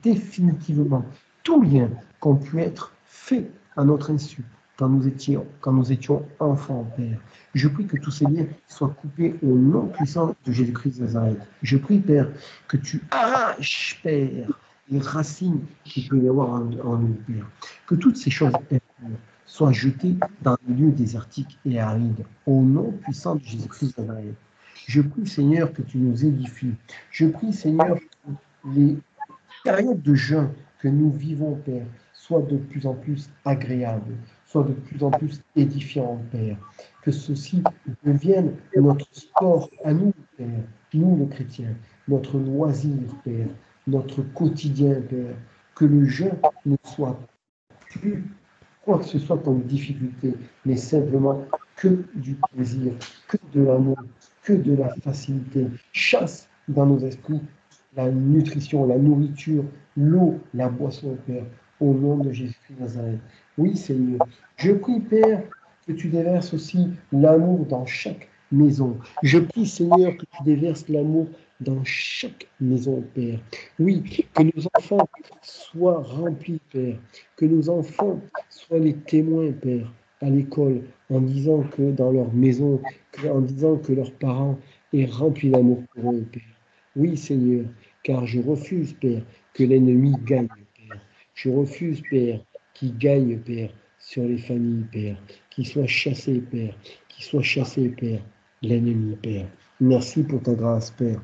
définitivement tout lien qu'on pu être fait à notre insu quand nous étions enfants, Père. Je prie que tous ces liens soient coupés au nom puissant de Jésus-Christ de Nazareth. Je prie, Père, que tu arraches, Père, les racines qu'il peut y avoir en nous, Père. Que toutes ces choses soient jetées dans les lieux désertiques et arides, au nom puissant de Jésus-Christ de Nazareth. Je prie, Seigneur, que tu nous édifies. Je prie, Seigneur, que les périodes de jeûne que nous vivons, Père, soient de plus en plus agréables, soient de plus en plus édifiantes, Père. Que ceci devienne notre sport à nous, Père, nous les chrétiens. notre loisir, Père, notre quotidien, Père. Que le jeûne ne soit plus quoi que ce soit comme difficulté, mais simplement que du plaisir, que de l'amour, que de la facilité. Chasse dans nos esprits la nutrition, la nourriture, l'eau, la boisson, Père, au nom de Jésus-Christ de Nazareth. Oui, Seigneur, je prie, Père, que tu déverses aussi l'amour dans chaque maison. Je prie, Seigneur, que tu déverses l'amour dans chaque maison, Père. Oui, que nos enfants soient remplis, Père. Que nos enfants soient les témoins, Père, à l'école, en disant que dans leur maison, en disant que leurs parents aient rempli d'amour pour eux, Père. Oui, Seigneur, car je refuse, Père, que l'ennemi gagne, Père. Je refuse, Père, qu'il gagne, Père, sur les familles, Père. Qu'il soit chassé, Père. Qu'il soit chassé, Père, l'ennemi, Père. Merci pour ta grâce, Père.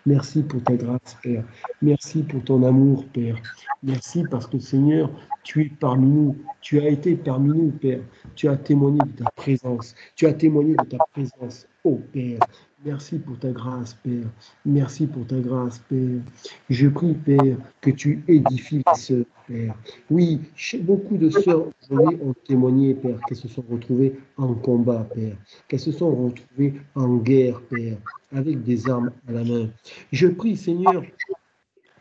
Merci pour ta grâce, Père. Merci pour ton amour, Père. Merci parce que, Seigneur, tu es parmi nous. Tu as été parmi nous, Père. Tu as témoigné de ta présence. Tu as témoigné de ta présence, ô Père. Merci pour ta grâce, Père. Merci pour ta grâce, Père. Je prie, Père, que tu édifies les sœurs, Père. Oui, beaucoup de sœurs aujourd'hui ont témoigné, Père, qu'elles se sont retrouvées en combat, Père. Qu'elles se sont retrouvées en guerre, Père, avec des armes à la main. Je prie, Seigneur,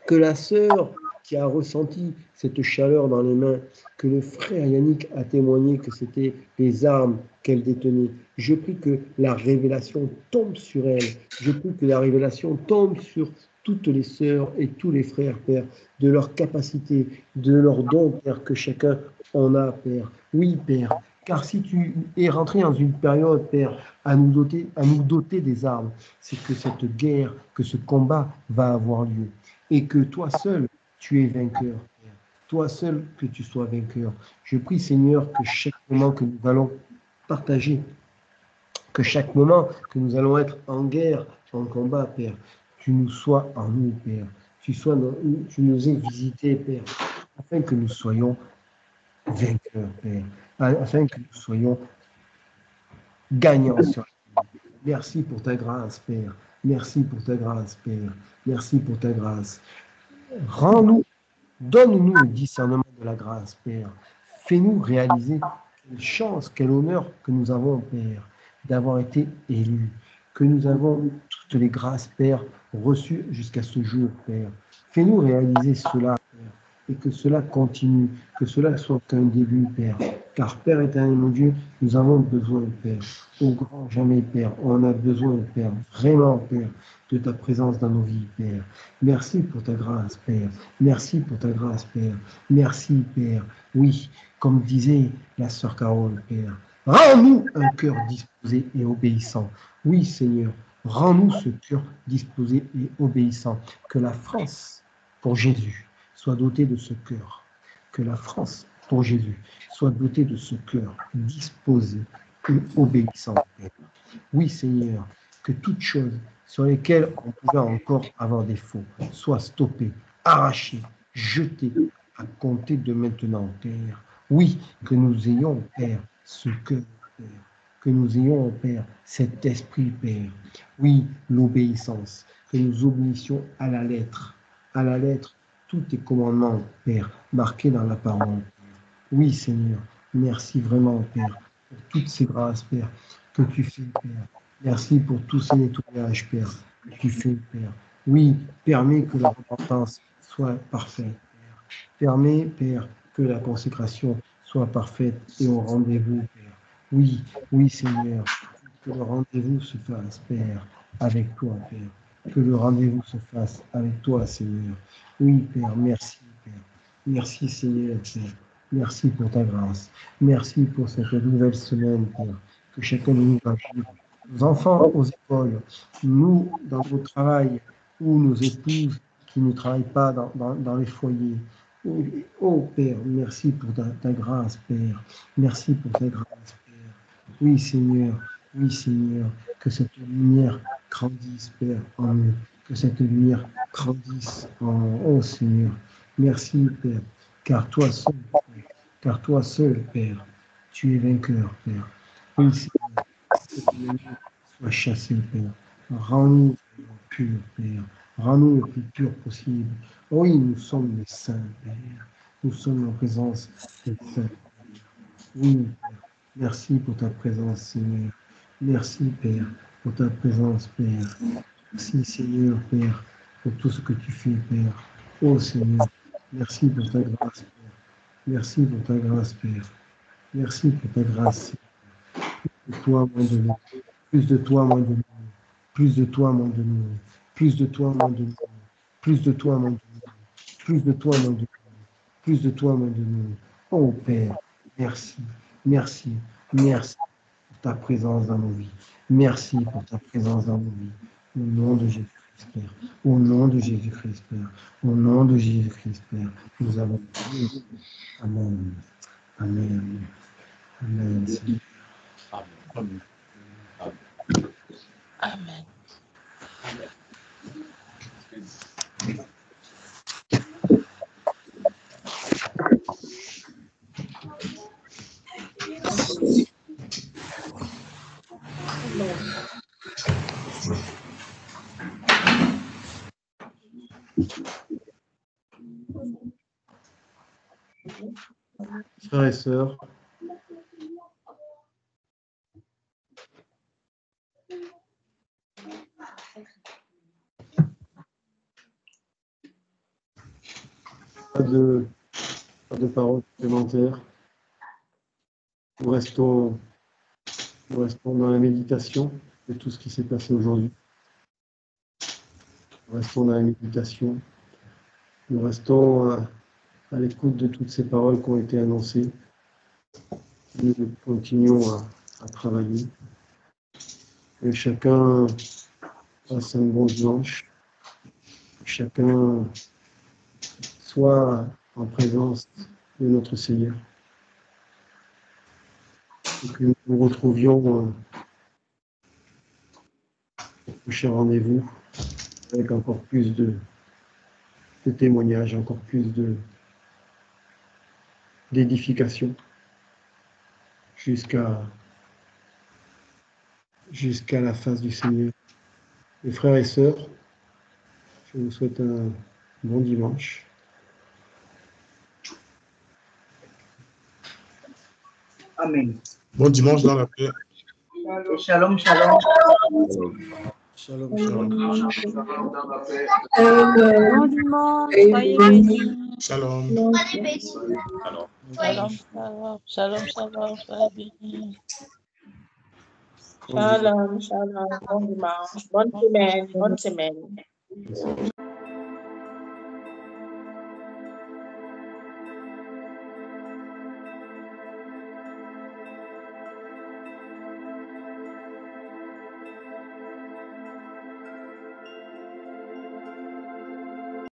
que la sœur qui a ressenti cette chaleur dans les mains, que le frère Yannick a témoigné que c'était les armes qu'elle détenait. Je prie que la révélation tombe sur elle. Je prie que la révélation tombe sur toutes les sœurs et tous les frères, Père, de leur capacité, de leurs dons, Père, que chacun en a, Père. Oui, Père, car si tu es rentré dans une période, Père, à nous doter des armes, c'est que cette guerre, que ce combat va avoir lieu. Et que toi seul, tu es vainqueur. Père. Toi seul, que tu sois vainqueur. Je prie, Seigneur, que chaque moment que nous allons partager, que chaque moment que nous allons être en guerre, en combat, Père, tu nous sois en nous, Père. Tu nous aies visités, Père, afin que nous soyons vainqueurs, Père. Afin que nous soyons gagnants sur la vie. Merci pour ta grâce, Père. Merci pour ta grâce, Père. Merci pour ta grâce. Rends-nous, donne-nous le discernement de la grâce, Père. Fais-nous réaliser quelle chance, quel honneur que nous avons, Père, d'avoir été élus, que nous avons toutes les grâces, Père, reçues jusqu'à ce jour, Père. Fais-nous réaliser cela, Père, et que cela continue, que cela soit qu'un début, Père. Car, Père éternel, mon Dieu, nous avons besoin, Père, au grand jamais, Père. On a besoin, Père, vraiment, Père, de ta présence dans nos vies, Père. Merci pour ta grâce, Père. Merci pour ta grâce, Père. Merci, Père. Oui, comme disait la sœur Carole, Père, rends-nous un cœur disposé et obéissant. Oui, Seigneur, rends-nous ce cœur disposé et obéissant. Que la France, pour Jésus, soit dotée de ce cœur. Que la France, pour Jésus, soit dotée de ce cœur disposé et obéissant. Père. Oui, Seigneur, que toute chose sur lesquelles on pouvait encore avoir des faux soient stoppées, arrachées, jetées à compter de maintenant, Père. Oui, que nous ayons, Père, ce cœur, Père. Que nous ayons, Père, cet esprit, Père. Oui, l'obéissance. Que nous obéissions à la lettre, tous tes commandements, Père, marqués dans la parole. Oui, Seigneur, merci vraiment, Père, pour toutes ces grâces, Père, que tu fais, Père. Merci pour tous ces nettoyages, Père, que tu fais, Père. Oui, permets que la repentance soit parfaite, Père. Permets, Père, que la consécration soit parfaite et au rendez-vous, Père. Oui, oui, Seigneur, que le rendez-vous se fasse, Père, avec toi, Père. Que le rendez-vous se fasse avec toi, Seigneur. Oui, Père, merci, Père. Merci, Seigneur, Père. Merci pour ta grâce. Merci pour cette nouvelle semaine, Père, que chacun de nous va vivre. Nos enfants aux écoles, nous dans nos travail, ou nos épouses qui ne travaillent pas dans les foyers. Oh, Père, merci pour ta grâce, Père. Merci pour ta grâce, Père. Oui, Seigneur, que cette lumière grandisse, Père, en nous. Que cette lumière grandisse oh, Seigneur. Merci, Père, car toi seul, Père, tu es vainqueur, Père. Oui, Seigneur, que l'ennemi soit chassé, Père. Rends-nous purs, Père. Rends-nous le plus pur possible. Oui, nous sommes les saints, Père. Nous sommes en présence des saints. Oui, Père. Merci pour ta présence, Seigneur. Merci, Père, pour ta présence, Père. Merci, Seigneur, Père, pour tout ce que tu fais, Père. Oh, Seigneur, merci pour ta grâce, Père. Merci pour ta grâce, Père. Merci pour ta grâce. Plus de toi, moins de nous. Plus de toi, moins de nous. Plus de toi, moins de nous. Plus de toi, moins de nous. Plus de toi, moins de nous. Plus de toi, moins de nous. Plus de toi, moins de nous. Oh, Père, merci. Merci. Merci pour ta présence dans nos vies. Merci pour ta présence dans nos vies. Au nom de Jésus-Christ, Père. Au nom de Jésus-Christ, Père. Au nom de Jésus-Christ, Père. Nous avons prié. Amen. Amen. Amen. Seigneur. Amen. Amen. Frères et sœurs, pas de paroles supplémentaires. Nous restons dans la méditation de tout ce qui s'est passé aujourd'hui. Nous restons dans la méditation. Nous restons à l'écoute de toutes ces paroles qui ont été annoncées. Nous continuons à travailler. Que chacun passe un bon dimanche. Que chacun soit en présence de notre Seigneur. Et que nous nous retrouvions au prochain rendez-vous avec encore plus de témoignages, encore plus d'édification jusqu'à la face du Seigneur. Mes frères et sœurs, je vous souhaite un bon dimanche. Amen. Bon dimanche dans la paix. Shalom, shalom. Shalom, shalom. Dans la paix. Bon dimanche, soyez bénis. Shalom. Shalom, shalom, shalom, shalom, soyez bénis. Shalom, shalom, bon dimanche, bonne semaine, bonne semaine.